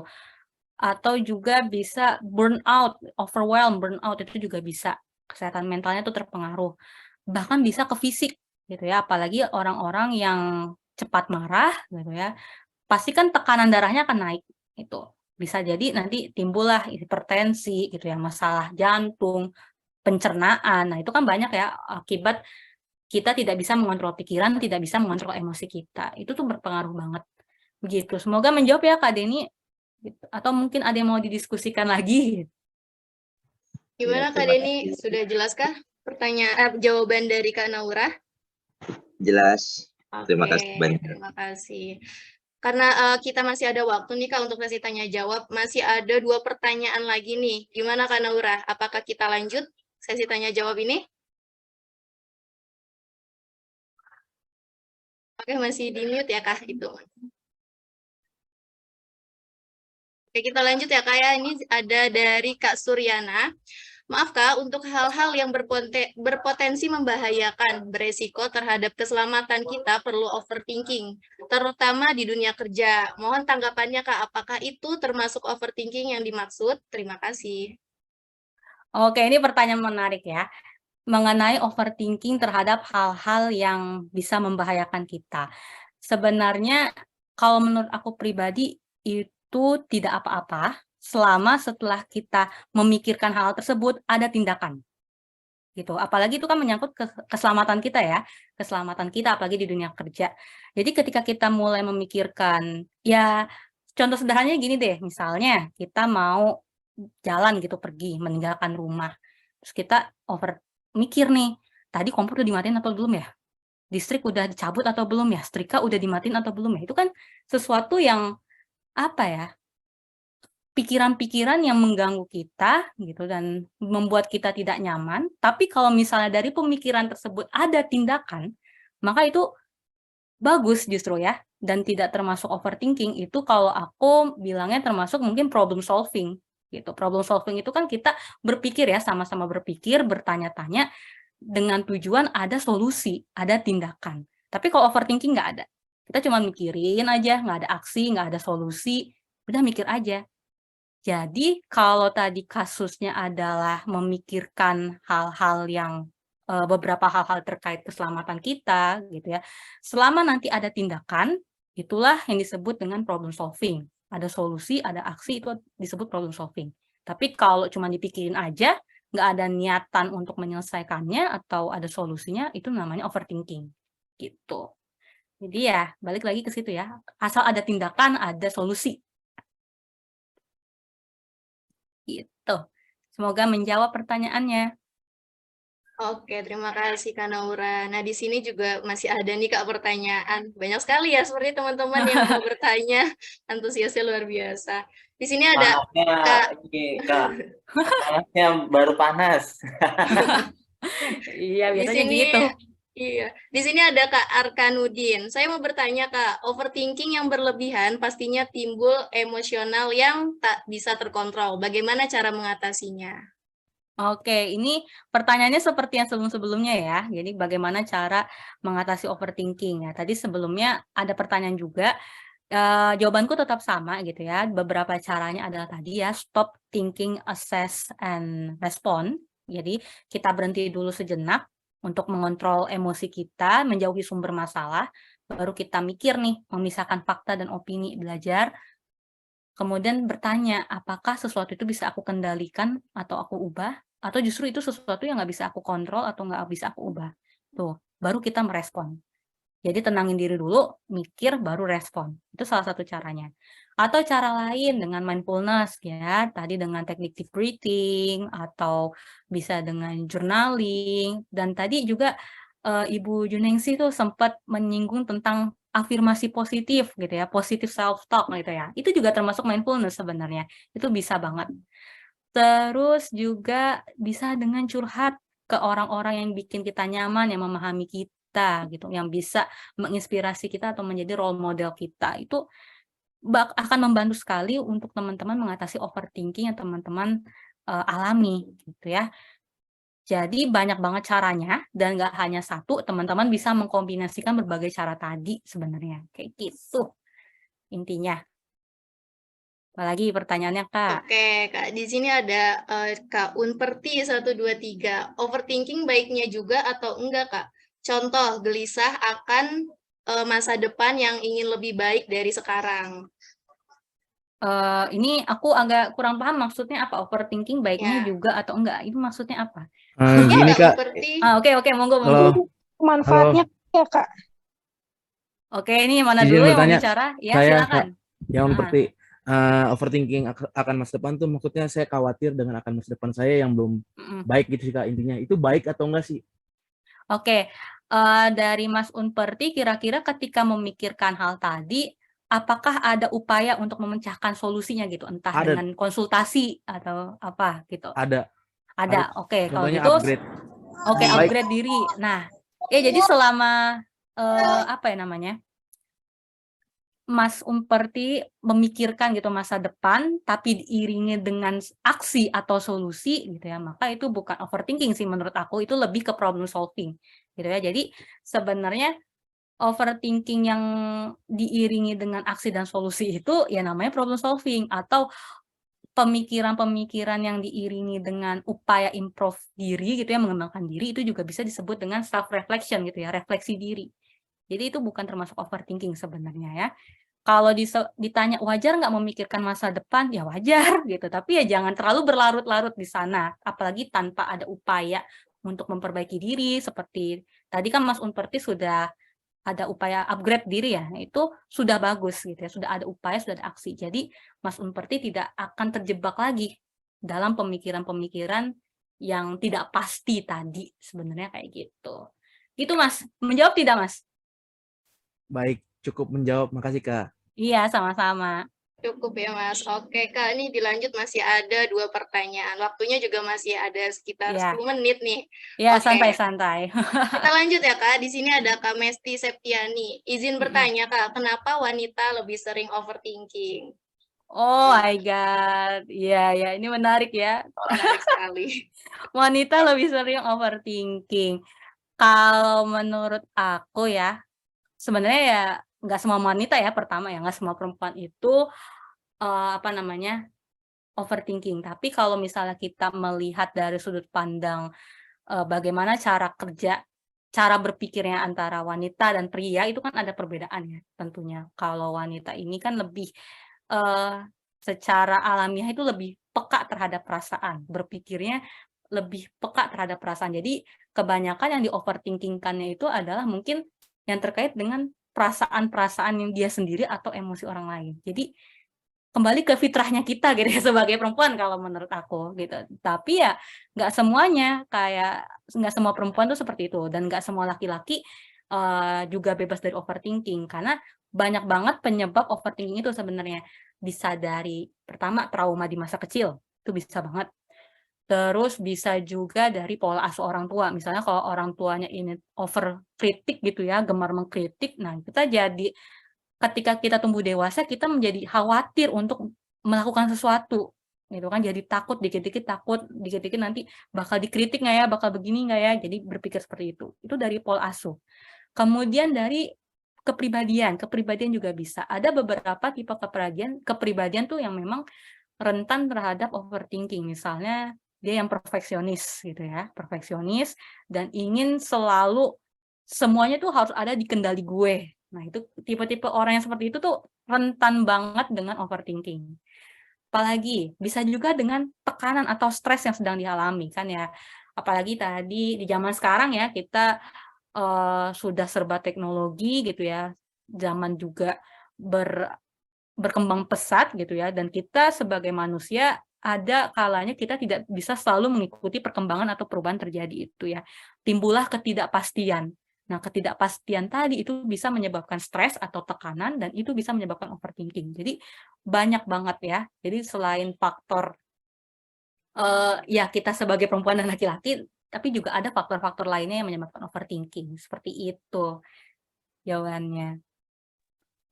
Speaker 4: Atau juga bisa burnout, burnout itu juga bisa. Kesehatan mentalnya itu terpengaruh. Bahkan bisa ke fisik gitu ya, apalagi orang-orang yang cepat marah gitu ya. Pasti kan tekanan darahnya akan naik itu. Bisa jadi nanti timbullah hipertensi gitu ya, masalah jantung, pencernaan. Nah, itu kan banyak ya akibat kita tidak bisa mengontrol pikiran, tidak bisa mengontrol emosi kita. Itu tuh berpengaruh banget. Begitu. Semoga menjawab ya Kak Deni. Atau mungkin ada yang mau didiskusikan lagi.
Speaker 2: Gimana Kak Deni, sudah jelaskah jawaban dari Kak Naura?
Speaker 6: Jelas. Terima
Speaker 2: Oke,
Speaker 6: kasih banyak.
Speaker 2: terima kasih. Karena kita masih ada waktu nih Kak untuk sesi tanya jawab, masih ada 2 pertanyaan lagi nih. Gimana Kak Naura? Apakah kita lanjut sesi tanya jawab ini? Oke, masih di mute ya Kak itu. Oke, kita lanjut ya Kak ya. Ini ada dari Kak Suryana. Maaf Kak, untuk hal-hal yang berpotensi membahayakan, beresiko terhadap keselamatan kita perlu overthinking, terutama di dunia kerja. Mohon tanggapannya Kak, apakah itu termasuk overthinking yang dimaksud? Terima kasih.
Speaker 4: Oke, ini pertanyaan menarik ya. Mengenai overthinking terhadap hal-hal yang bisa membahayakan kita. Sebenarnya kalau menurut aku pribadi itu tidak apa-apa selama setelah kita memikirkan hal tersebut ada tindakan. Gitu. Apalagi itu kan menyangkut keselamatan kita ya, keselamatan kita apalagi di dunia kerja. Jadi ketika kita mulai memikirkan, ya contoh sederhananya gini deh, misalnya kita mau jalan gitu pergi, meninggalkan rumah. Terus kita mikir nih, tadi kompor udah dimatiin atau belum ya? Listrik udah dicabut atau belum ya? Setrika udah dimatiin atau belum ya? Itu kan sesuatu yang apa ya? Pikiran-pikiran yang mengganggu kita gitu dan membuat kita tidak nyaman. Tapi kalau misalnya dari pemikiran tersebut ada tindakan, maka itu bagus justru ya, dan tidak termasuk overthinking. Itu kalau aku bilangnya termasuk mungkin problem solving gitu. Problem solving itu kan kita berpikir ya, sama-sama berpikir, bertanya-tanya dengan tujuan ada solusi, ada tindakan. Tapi kalau overthinking nggak ada. Kita cuma mikirin aja, nggak ada aksi, nggak ada solusi, udah mikir aja. Jadi kalau tadi kasusnya adalah memikirkan hal-hal yang beberapa hal-hal terkait keselamatan kita gitu ya. Selama nanti ada tindakan, itulah yang disebut dengan problem solving. Ada solusi, ada aksi, itu disebut problem solving. Tapi kalau cuma dipikirin aja, nggak ada niatan untuk menyelesaikannya atau ada solusinya, itu namanya overthinking gitu. Jadi ya balik lagi ke situ ya. Asal ada tindakan, ada solusi. Gitu. Semoga menjawab pertanyaannya.
Speaker 2: Oke, terima kasih Kak Naura. Nah, di sini juga masih ada nih Kak pertanyaan. Banyak sekali ya seperti teman-teman yang mau bertanya. Antusiasnya luar biasa. Di sini ada
Speaker 5: Panasnya
Speaker 2: Kak.
Speaker 5: ini Kak, panasnya baru panas.
Speaker 4: Iya,
Speaker 2: Di
Speaker 4: biasanya
Speaker 2: sini
Speaker 4: gitu.
Speaker 2: Iya, di sini ada Kak Arkanudin. Saya mau bertanya Kak, overthinking yang berlebihan pastinya timbul emosional yang tak bisa terkontrol. Bagaimana cara mengatasinya?
Speaker 4: Oke, ini pertanyaannya seperti yang sebelum-sebelumnya ya. Jadi bagaimana cara mengatasi overthinking ya. Tadi sebelumnya ada pertanyaan juga. Jawabanku tetap sama gitu ya. Beberapa caranya adalah tadi ya, stop thinking, assess, and respond. Jadi kita berhenti dulu sejenak untuk mengontrol emosi kita, menjauhi sumber masalah, baru kita mikir nih, memisahkan fakta dan opini, belajar, kemudian bertanya, apakah sesuatu itu bisa aku kendalikan atau aku ubah, atau justru itu sesuatu yang nggak bisa aku kontrol atau nggak bisa aku ubah. Tuh, baru kita merespon. Jadi tenangin diri dulu, mikir, baru respon. Itu salah satu caranya. Atau cara lain dengan mindfulness ya, tadi dengan teknik deep breathing, atau bisa dengan journaling, dan tadi juga Ibu Juningsi tuh sempat menyinggung tentang afirmasi positif gitu ya, positive self-talk gitu ya. Itu juga termasuk mindfulness sebenarnya. Itu bisa banget. Terus juga bisa dengan curhat ke orang-orang yang bikin kita nyaman, yang memahami kita gitu, yang bisa menginspirasi kita atau menjadi role model kita. Itu akan membantu sekali untuk teman-teman mengatasi overthinking yang teman-teman alami gitu ya. Jadi banyak banget caranya dan nggak hanya satu, teman-teman bisa mengkombinasikan berbagai cara tadi sebenarnya. Kayak gitu intinya. Apalagi pertanyaannya, Kak?
Speaker 2: Oke, Kak. Di sini ada Kak Unperti 123. Overthinking baiknya juga atau enggak, Kak? Contoh, gelisah akan masa depan yang ingin lebih baik dari sekarang.
Speaker 4: Ini aku agak kurang paham maksudnya apa, overthinking baiknya
Speaker 2: Ya.
Speaker 4: juga atau enggak, itu maksudnya apa?
Speaker 7: Gini Kak,
Speaker 2: Unperti.
Speaker 4: Oke, monggo.
Speaker 7: halo,
Speaker 8: Manfaatnya ya Kak.
Speaker 4: Oke, ini mana
Speaker 7: izin
Speaker 4: dulu yang mau
Speaker 7: bertanya.
Speaker 4: bicara? Ya,
Speaker 7: Saya
Speaker 4: silakan.
Speaker 7: yang seperti overthinking akan masa depan tuh maksudnya saya khawatir dengan akan masa depan saya yang belum baik gitu sih Kak, intinya. Itu baik atau enggak sih?
Speaker 4: Oke, dari Mas Unperti kira-kira ketika memikirkan hal tadi, apakah ada upaya untuk memecahkan solusinya gitu, entah
Speaker 7: Ada.
Speaker 4: dengan konsultasi atau apa gitu?
Speaker 7: Ada.
Speaker 4: Ada, oke. Kalau
Speaker 7: Contohnya
Speaker 4: gitu,
Speaker 7: upgrade.
Speaker 4: oke,
Speaker 7: Baik.
Speaker 4: upgrade diri. Nah, ya jadi selama apa ya namanya, Mas Unperti memikirkan gitu masa depan, tapi diiringi dengan aksi atau solusi gitu ya, maka itu bukan overthinking sih menurut aku, itu lebih ke problem solving gitu ya. Jadi sebenarnya overthinking yang diiringi dengan aksi dan solusi itu ya namanya problem solving, atau pemikiran-pemikiran yang diiringi dengan upaya improve diri gitu ya, mengembangkan diri, itu juga bisa disebut dengan self reflection gitu ya, refleksi diri. Jadi itu bukan termasuk overthinking sebenarnya ya. Kalau ditanya wajar nggak memikirkan masa depan, ya wajar gitu. Tapi ya jangan terlalu berlarut-larut di sana, apalagi tanpa ada upaya untuk memperbaiki diri. Seperti tadi kan Mas Unperti sudah ada upaya upgrade diri ya, itu sudah bagus gitu ya, sudah ada upaya, sudah ada aksi. Jadi Mas Unperti tidak akan terjebak lagi dalam pemikiran-pemikiran yang tidak pasti tadi, sebenarnya kayak gitu. Gitu Mas, menjawab tidak Mas?
Speaker 7: Baik, cukup menjawab. Makasih Kak.
Speaker 4: Iya, sama-sama.
Speaker 2: Cukup ya Mas. Oke Kak, ini dilanjut masih ada 2 pertanyaan. Waktunya juga masih ada sekitar
Speaker 4: Iya.
Speaker 2: 10 menit nih.
Speaker 4: Ya,
Speaker 2: Oke.
Speaker 4: santai-santai.
Speaker 2: Kita lanjut ya Kak. Di sini ada Kak Mesti Septiani. Izin bertanya Kak, kenapa wanita lebih sering overthinking?
Speaker 4: Oh my God. Iya, ini menarik ya.
Speaker 2: Menarik sekali.
Speaker 4: Wanita lebih sering overthinking. Kalau menurut aku ya, sebenarnya ya nggak semua wanita ya, pertama ya, nggak semua perempuan itu apa namanya, overthinking. Tapi kalau misalnya kita melihat dari sudut pandang bagaimana cara berpikirnya antara wanita dan pria itu kan ada perbedaan ya tentunya. Kalau wanita ini kan lebih secara alamiah itu lebih peka terhadap perasaan, berpikirnya lebih peka terhadap perasaan. Jadi kebanyakan yang di-overthinking-kannya itu adalah mungkin yang terkait dengan perasaan-perasaan yang dia sendiri atau emosi orang lain. Jadi kembali ke fitrahnya kita gitu ya sebagai perempuan kalau menurut aku gitu. Tapi ya nggak semuanya, kayak nggak semua perempuan tuh seperti itu dan nggak semua laki-laki juga bebas dari overthinking karena banyak banget penyebab overthinking itu sebenarnya. Bisa dari pertama trauma di masa kecil, itu bisa banget. Terus bisa juga dari pola asuh orang tua. Misalnya kalau orang tuanya ini overkritik gitu ya, gemar mengkritik, nah kita jadi ketika kita tumbuh dewasa, kita menjadi khawatir untuk melakukan sesuatu, gitu kan. Jadi takut, dikit-dikit nanti bakal dikritik nggak ya, bakal begini nggak ya, jadi berpikir seperti itu. Itu dari pola asuh. Kemudian dari kepribadian juga bisa. Ada beberapa tipe kepribadian tuh yang memang rentan terhadap overthinking. Misalnya dia yang perfeksionis gitu ya, perfeksionis dan ingin selalu semuanya tuh harus ada di kendali gue. Nah, itu tipe-tipe orang yang seperti itu tuh rentan banget dengan overthinking. Apalagi bisa juga dengan tekanan atau stres yang sedang dialami kan ya. Apalagi tadi di zaman sekarang ya kita sudah serba teknologi gitu ya. Zaman juga berkembang pesat gitu ya dan kita sebagai manusia ada kalanya kita tidak bisa selalu mengikuti perkembangan atau perubahan terjadi itu ya. Timbullah ketidakpastian. Nah, ketidakpastian tadi itu bisa menyebabkan stres atau tekanan dan itu bisa menyebabkan overthinking. Jadi banyak banget ya. Jadi selain faktor ya kita sebagai perempuan dan laki-laki, tapi juga ada faktor-faktor lainnya yang menyebabkan overthinking. Seperti itu jawabannya.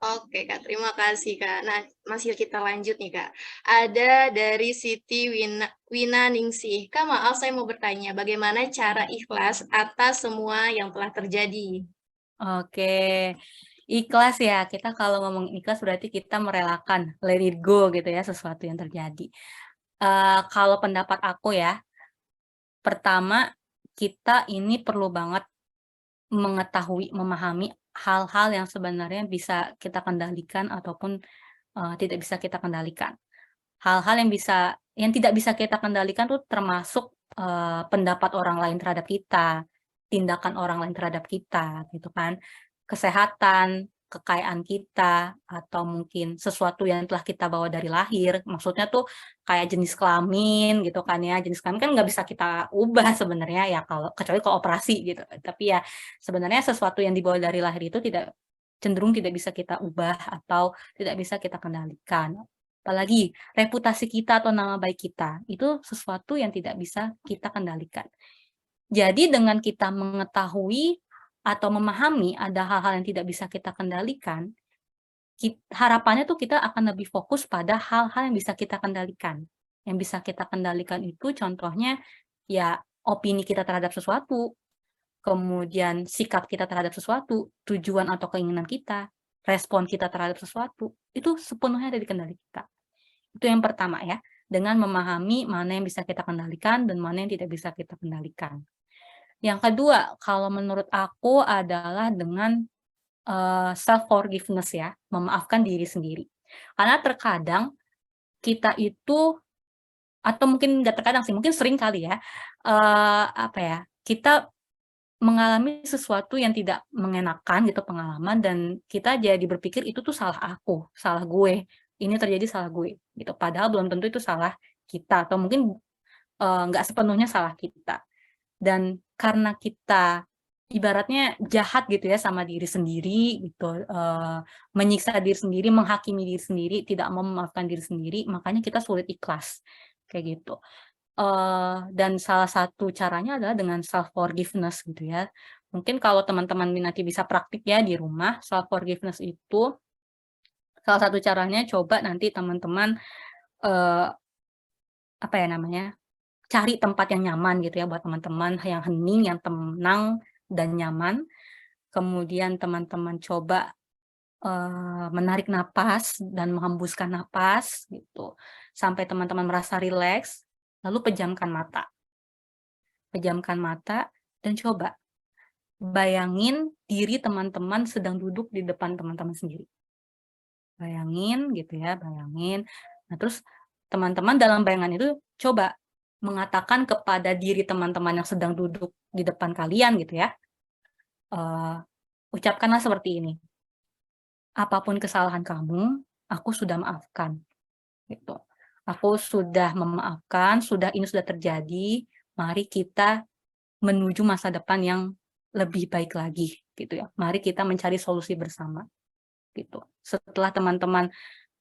Speaker 2: Oke Kak, terima kasih Kak. Nah, masih kita lanjut nih Kak. Ada dari Siti Wina Ningsih. Kak, maaf saya mau bertanya, bagaimana cara ikhlas atas semua yang telah terjadi?
Speaker 4: Oke, ikhlas ya. Kita kalau ngomong ikhlas berarti kita merelakan, let it go gitu ya, sesuatu yang terjadi. Kalau pendapat aku ya, pertama kita ini perlu banget mengetahui, memahami hal-hal yang sebenarnya bisa kita kendalikan ataupun tidak bisa kita kendalikan. Hal-hal yang tidak bisa kita kendalikan tuh termasuk pendapat orang lain terhadap kita, tindakan orang lain terhadap kita, gitu kan. Kesehatan, kekayaan kita, atau mungkin sesuatu yang telah kita bawa dari lahir. Maksudnya tuh kayak jenis kelamin gitu kan ya. Jenis kelamin kan nggak bisa kita ubah sebenarnya ya kecuali kalau operasi gitu. Tapi ya sebenarnya sesuatu yang dibawa dari lahir itu cenderung tidak bisa kita ubah atau tidak bisa kita kendalikan. Apalagi reputasi kita atau nama baik kita, itu sesuatu yang tidak bisa kita kendalikan. Jadi dengan kita mengetahui atau memahami ada hal-hal yang tidak bisa kita kendalikan, harapannya tuh kita akan lebih fokus pada hal-hal yang bisa kita kendalikan. Yang bisa kita kendalikan itu contohnya ya opini kita terhadap sesuatu, kemudian sikap kita terhadap sesuatu, tujuan atau keinginan kita, respon kita terhadap sesuatu, itu sepenuhnya ada di kendali kita. Itu yang pertama ya, dengan memahami mana yang bisa kita kendalikan dan mana yang tidak bisa kita kendalikan. Yang kedua, kalau menurut aku adalah dengan self-forgiveness ya, memaafkan diri sendiri. Karena terkadang kita itu, atau mungkin nggak terkadang sih, mungkin sering kali ya, kita mengalami sesuatu yang tidak mengenakan gitu pengalaman dan kita jadi berpikir itu tuh salah aku, salah gue, ini terjadi salah gue gitu. Padahal belum tentu itu salah kita atau mungkin nggak sepenuhnya salah kita. Dan karena kita ibaratnya jahat gitu ya sama diri sendiri gitu, menyiksa diri sendiri, menghakimi diri sendiri, tidak mau memaafkan diri sendiri, makanya kita sulit ikhlas kayak gitu. Dan salah satu caranya adalah dengan self forgiveness gitu ya. Mungkin kalau teman-teman nanti bisa praktik ya di rumah, self forgiveness itu salah satu caranya coba nanti teman-teman cari tempat yang nyaman gitu ya buat teman-teman, yang hening, yang tenang dan nyaman. Kemudian teman-teman coba menarik napas dan menghembuskan napas gitu. Sampai teman-teman merasa rileks, lalu pejamkan mata. Pejamkan mata dan coba bayangin diri teman-teman sedang duduk di depan teman-teman sendiri. Bayangin gitu ya, bayangin. Nah, terus teman-teman dalam bayangan itu coba mengatakan kepada diri teman-teman yang sedang duduk di depan kalian gitu ya. Ucapkanlah seperti ini. Apapun kesalahan kamu, aku sudah maafkan. Gitu. Aku sudah memaafkan, ini sudah terjadi. Mari kita menuju masa depan yang lebih baik lagi, gitu ya. Mari kita mencari solusi bersama, gitu. Setelah teman-teman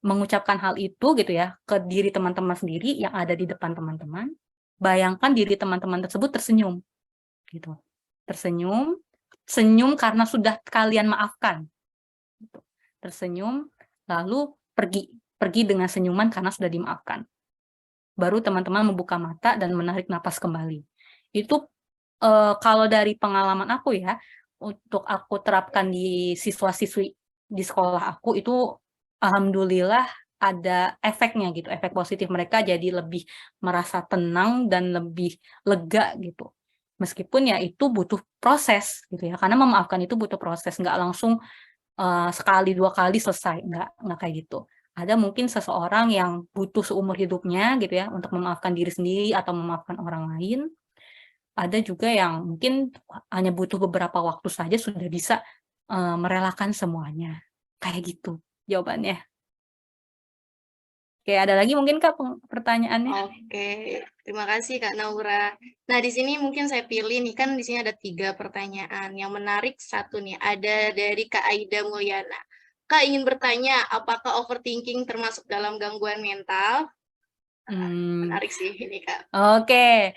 Speaker 4: mengucapkan hal itu, gitu ya, ke diri teman-teman sendiri yang ada di depan teman-teman, bayangkan diri teman-teman tersebut tersenyum, gitu. Tersenyum, senyum karena sudah kalian maafkan. Gitu. Tersenyum, lalu pergi dengan senyuman karena sudah dimaafkan. Baru teman-teman membuka mata dan menarik napas kembali. Itu kalau dari pengalaman aku ya, untuk aku terapkan di siswa-siswi di sekolah aku itu alhamdulillah ada efeknya gitu, efek positif. Mereka jadi lebih merasa tenang dan lebih lega gitu. Meskipun ya itu butuh proses gitu ya, karena memaafkan itu butuh proses, nggak langsung sekali dua kali selesai, nggak kayak gitu. Ada mungkin seseorang yang butuh seumur hidupnya gitu ya untuk memaafkan diri sendiri atau memaafkan orang lain. Ada juga yang mungkin hanya butuh beberapa waktu saja sudah bisa merelakan semuanya. Kayak gitu jawabannya. Oke, ada lagi mungkin Kak pertanyaannya?
Speaker 2: Oke, terima kasih Kak Naura. Nah, di sini mungkin saya pilih nih, kan di sini ada 3 pertanyaan. Yang menarik satu nih, ada dari Kak Aida Mulyana. Kak ingin bertanya, apakah overthinking termasuk dalam gangguan mental? Menarik sih ini Kak.
Speaker 4: Oke.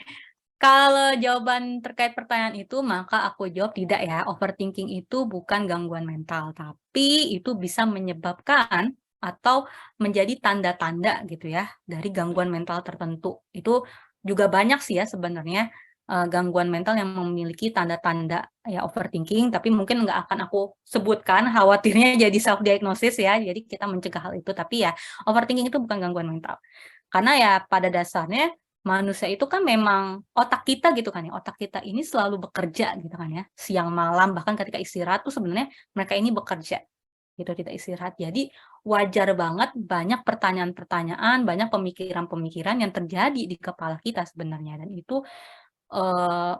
Speaker 4: Kalau jawaban terkait pertanyaan itu, maka aku jawab tidak ya. Overthinking itu bukan gangguan mental, tapi itu bisa menyebabkan atau menjadi tanda-tanda gitu ya dari gangguan mental tertentu. Itu juga banyak sih ya sebenarnya gangguan mental yang memiliki tanda-tanda ya overthinking, tapi mungkin nggak akan aku sebutkan, khawatirnya jadi self-diagnosis ya, jadi kita mencegah hal itu. Tapi ya overthinking itu bukan gangguan mental. Karena ya pada dasarnya manusia itu kan memang otak kita gitu kan ya, otak kita ini selalu bekerja gitu kan ya, siang malam bahkan ketika istirahat tuh sebenarnya mereka ini bekerja gitu, tidak istirahat. Jadi wajar banget banyak pertanyaan-pertanyaan, banyak pemikiran-pemikiran yang terjadi di kepala kita sebenarnya, dan itu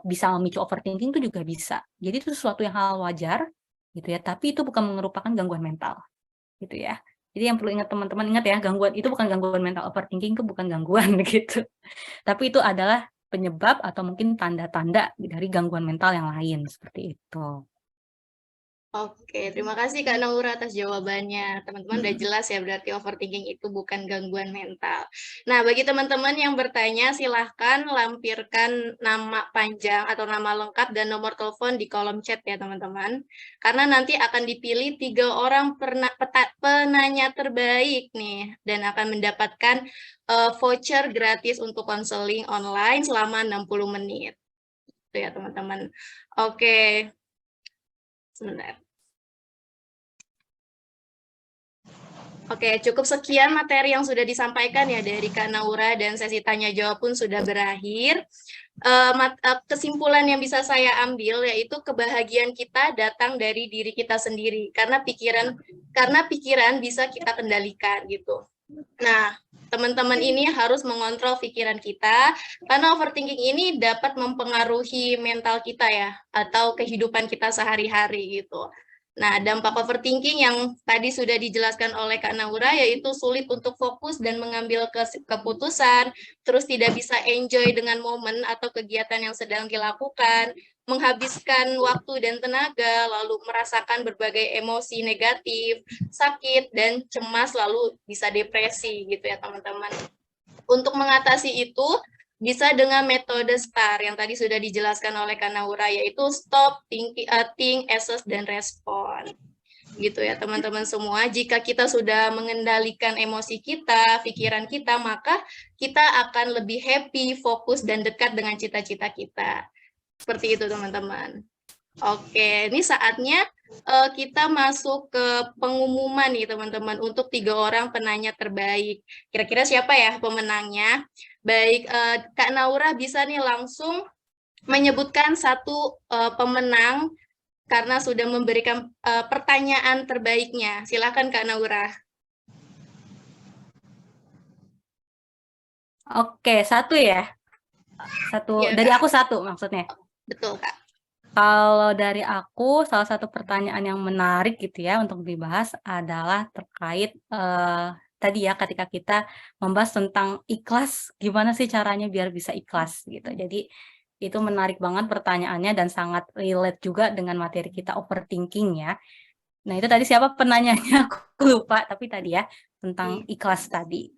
Speaker 4: bisa memicu overthinking itu juga bisa. Jadi itu sesuatu yang hal wajar gitu ya, tapi itu bukan merupakan gangguan mental gitu ya. Jadi yang perlu ingat teman-teman, ingat ya, gangguan itu bukan gangguan mental, overthinking itu bukan gangguan gitu. Tapi itu adalah penyebab atau mungkin tanda-tanda dari gangguan mental yang lain, seperti itu.
Speaker 2: Oke, terima kasih Kak Naura atas jawabannya. Teman-teman udah jelas ya, berarti overthinking itu bukan gangguan mental. Nah, bagi teman-teman yang bertanya, silahkan lampirkan nama panjang atau nama lengkap dan nomor telepon di kolom chat ya teman-teman. Karena nanti akan dipilih 3 orang penanya terbaik nih, dan akan mendapatkan voucher gratis untuk konseling online selama 60 menit. Itu ya teman-teman. Oke. Sebentar. Oke, cukup sekian materi yang sudah disampaikan ya dari Kak Naura, dan sesi tanya jawab pun sudah berakhir. Kesimpulan yang bisa saya ambil yaitu kebahagiaan kita datang dari diri kita sendiri, karena pikiran bisa kita kendalikan gitu. Nah, teman-teman ini harus mengontrol pikiran kita, karena overthinking ini dapat mempengaruhi mental kita ya, atau kehidupan kita sehari-hari gitu. Nah, dampak overthinking yang tadi sudah dijelaskan oleh Kak Naura yaitu sulit untuk fokus dan mengambil keputusan, terus tidak bisa enjoy dengan momen atau kegiatan yang sedang dilakukan, menghabiskan waktu dan tenaga, lalu merasakan berbagai emosi negatif, sakit, dan cemas, lalu bisa depresi gitu ya teman-teman. Untuk mengatasi itu, bisa dengan metode STAR yang tadi sudah dijelaskan oleh Kak Naura, yaitu stop, think, assess, dan respon. Gitu ya teman-teman semua. Jika kita sudah mengendalikan emosi kita, pikiran kita, maka kita akan lebih happy, fokus, dan dekat dengan cita-cita kita. Seperti itu teman-teman. Oke, ini saatnya kita masuk ke pengumuman nih teman-teman untuk 3 orang penanya terbaik. Kira-kira siapa ya pemenangnya? Baik, Kak Naura bisa nih langsung menyebutkan satu pemenang karena sudah memberikan pertanyaan terbaiknya. Silakan Kak Naura.
Speaker 4: Oke, satu ya. Satu
Speaker 2: Iya,
Speaker 4: dari
Speaker 2: Kak.
Speaker 4: aku satu maksudnya.
Speaker 2: Betul, Kak.
Speaker 4: Kalau dari aku, salah satu pertanyaan yang menarik gitu ya untuk dibahas adalah terkait tadi ya ketika kita membahas tentang ikhlas, gimana sih caranya biar bisa ikhlas gitu. Jadi itu menarik banget pertanyaannya dan sangat relate juga dengan materi kita overthinking ya. Nah itu tadi siapa penanyanya aku lupa, tapi tadi ya tentang ikhlas tadi.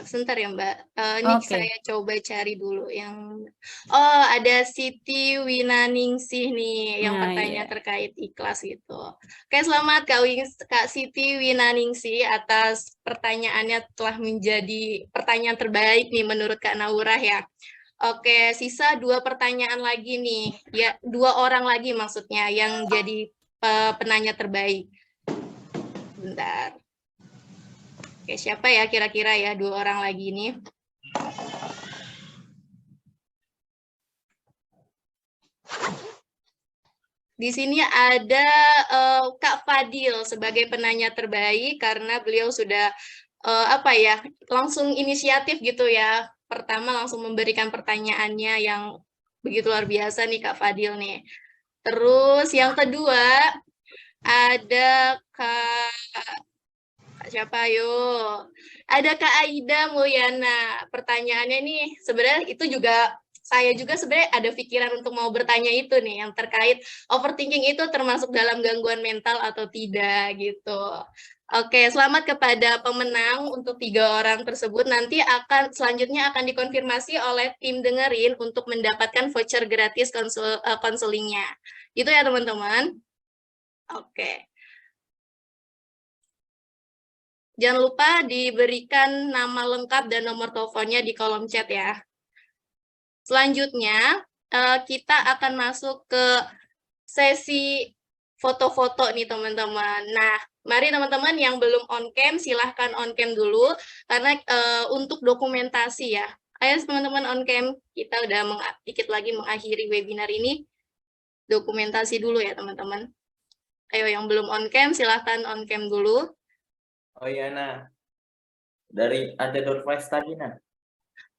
Speaker 2: Sebentar ya Mbak. Ini
Speaker 4: Oke.
Speaker 2: saya coba cari dulu yang oh ada Siti Winaningsih nih yang
Speaker 4: Nah,
Speaker 2: pertanyaan
Speaker 4: iya.
Speaker 2: terkait ikhlas gitu. Oke, selamat Kak Siti Winaningsih atas pertanyaannya telah menjadi pertanyaan terbaik nih menurut Kak Naura ya. Oke, sisa 2 pertanyaan lagi nih. Ya, 2 orang lagi maksudnya yang jadi penanya terbaik. Bentar. Oke, siapa ya kira-kira ya 2 orang lagi nih? Di sini ada Kak Fadil sebagai penanya terbaik karena beliau sudah langsung inisiatif gitu ya. Pertama langsung memberikan pertanyaannya yang begitu luar biasa nih Kak Fadil nih. Terus yang kedua ada siapa yuk? Ada Kak Aida Mulyana. Pertanyaannya nih sebenarnya itu juga saya juga sebenarnya ada pikiran untuk mau bertanya itu nih yang terkait overthinking itu termasuk dalam gangguan mental atau tidak gitu. Oke, selamat kepada pemenang untuk 3 orang tersebut. Nanti selanjutnya akan dikonfirmasi oleh tim dengerin untuk mendapatkan voucher gratis konselingnya. Itu ya teman-teman. Oke. Jangan lupa diberikan nama lengkap dan nomor teleponnya di kolom chat ya. Selanjutnya, kita akan masuk ke sesi foto-foto nih teman-teman. Nah, mari teman-teman yang belum on cam, silahkan on cam dulu, karena untuk dokumentasi ya. Ayo teman-teman on cam, kita udah dikit lagi mengakhiri webinar ini. Dokumentasi dulu ya teman-teman. Ayo yang belum on cam, silahkan on cam dulu.
Speaker 5: Oh iya, nah. Ada door prize tadi, nah.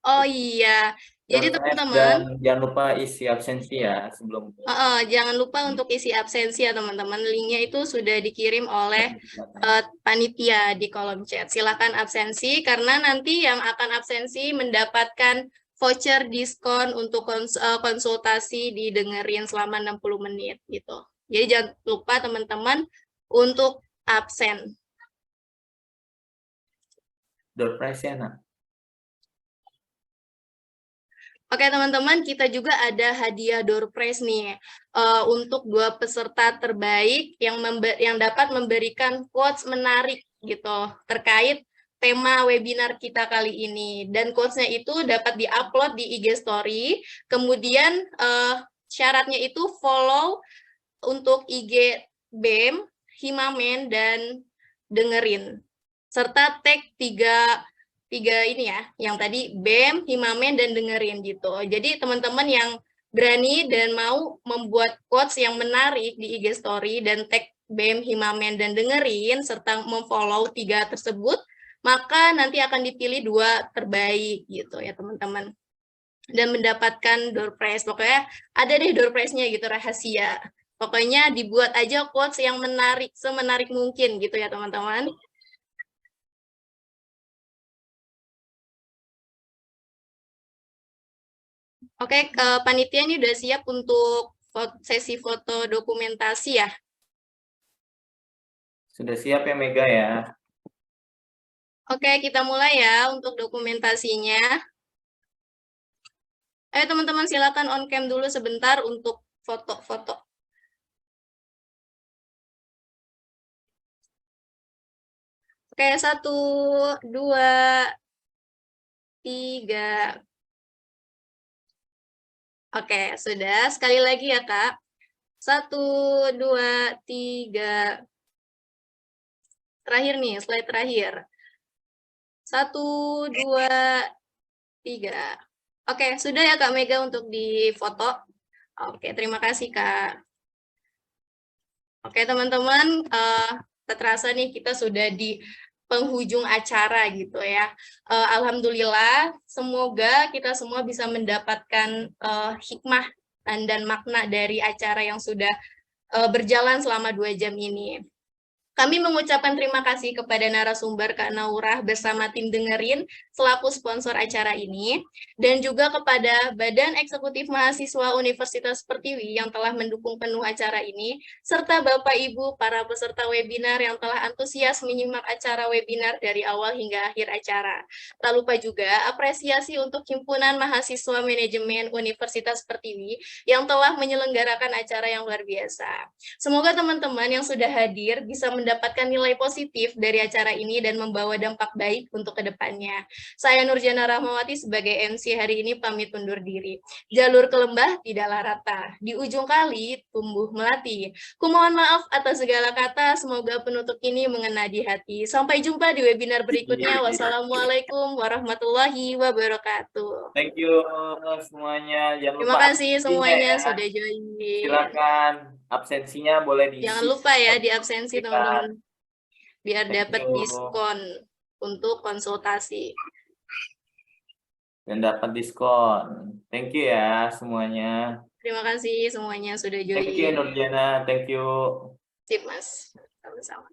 Speaker 2: Oh iya, jadi teman-teman,
Speaker 5: Dan jangan lupa isi absensi ya sebelum.
Speaker 2: jangan lupa untuk isi absensi ya teman-teman. Linknya itu sudah dikirim oleh panitia di kolom chat. Silakan absensi karena nanti yang akan absensi mendapatkan voucher diskon untuk konsultasi didengerin selama 60 menit gitu. Jadi jangan lupa teman-teman untuk absen.
Speaker 5: Door prize-nya, nah.
Speaker 2: Oke teman-teman, kita juga ada hadiah door prize nih untuk 2 peserta terbaik yang dapat memberikan quotes menarik gitu terkait tema webinar kita kali ini. Dan quotes-nya itu dapat diupload di IG Story. Kemudian syaratnya itu follow untuk IG BEM, Himamen, dan dengerin. Serta tag tiga ini ya, yang tadi BEM, Himamen, dan dengerin gitu. Jadi teman-teman yang berani dan mau membuat quotes yang menarik di IG Story dan tag BEM, Himamen, dan dengerin, serta memfollow 3 tersebut, maka nanti akan dipilih 2 terbaik gitu ya teman-teman. Dan mendapatkan door prize. Pokoknya ada deh door prize-nya gitu, rahasia. Pokoknya dibuat aja quotes yang menarik, semenarik mungkin gitu ya teman-teman. Oke, panitia ini udah siap untuk sesi foto dokumentasi ya?
Speaker 5: Sudah siap ya Mega ya?
Speaker 2: Oke, kita mulai ya untuk dokumentasinya. Ayo teman-teman silakan on cam dulu sebentar untuk foto-foto. Oke, 1, 2, 3. Oke, sudah. Sekali lagi ya, Kak. 1, 2, 3. Terakhir nih, slide terakhir. 1, 2, 3. Oke, sudah ya Kak Mega untuk difoto. Oke, terima kasih Kak. Oke teman-teman, tak terasa nih kita sudah di penghujung acara gitu ya. Alhamdulillah, semoga kita semua bisa mendapatkan hikmah dan makna dari acara yang sudah berjalan selama 2 jam ini. Kami mengucapkan terima kasih kepada narasumber Kak Naurah bersama tim Dengerin selaku sponsor acara ini, dan juga kepada Badan Eksekutif Mahasiswa Universitas Pertiwi yang telah mendukung penuh acara ini, serta Bapak Ibu para peserta webinar yang telah antusias menyimak acara webinar dari awal hingga akhir acara. Tak lupa juga apresiasi untuk Himpunan Mahasiswa Manajemen Universitas Pertiwi yang telah menyelenggarakan acara yang luar biasa. Semoga teman-teman yang sudah hadir bisa mendapatkan nilai positif dari acara ini dan membawa dampak baik untuk kedepannya. Saya Nurjana Rahmawati sebagai MC hari ini pamit undur diri. Jalur ke lembah tidaklah rata, di ujung kali tumbuh melati. Kumohon maaf atas segala kata, semoga penutup ini mengena di hati. Sampai jumpa di webinar berikutnya. Wassalamualaikum warahmatullahi wabarakatuh.
Speaker 5: Thank you semuanya. Jangan
Speaker 2: Terima
Speaker 5: lupa
Speaker 2: kasih
Speaker 5: absensinya
Speaker 2: semuanya
Speaker 5: ya.
Speaker 2: sudah join.
Speaker 5: Silakan absensinya boleh diisi.
Speaker 2: Jangan lupa ya di absensi
Speaker 5: Silakan.
Speaker 2: teman-teman, biar
Speaker 5: Thank
Speaker 2: dapat
Speaker 5: you.
Speaker 2: diskon untuk konsultasi.
Speaker 5: Dan dapat diskon. Thank you ya semuanya.
Speaker 2: Terima kasih semuanya sudah join.
Speaker 5: Thank you Nurjana. Thank you.
Speaker 2: Sip, Mas. Sama-sama.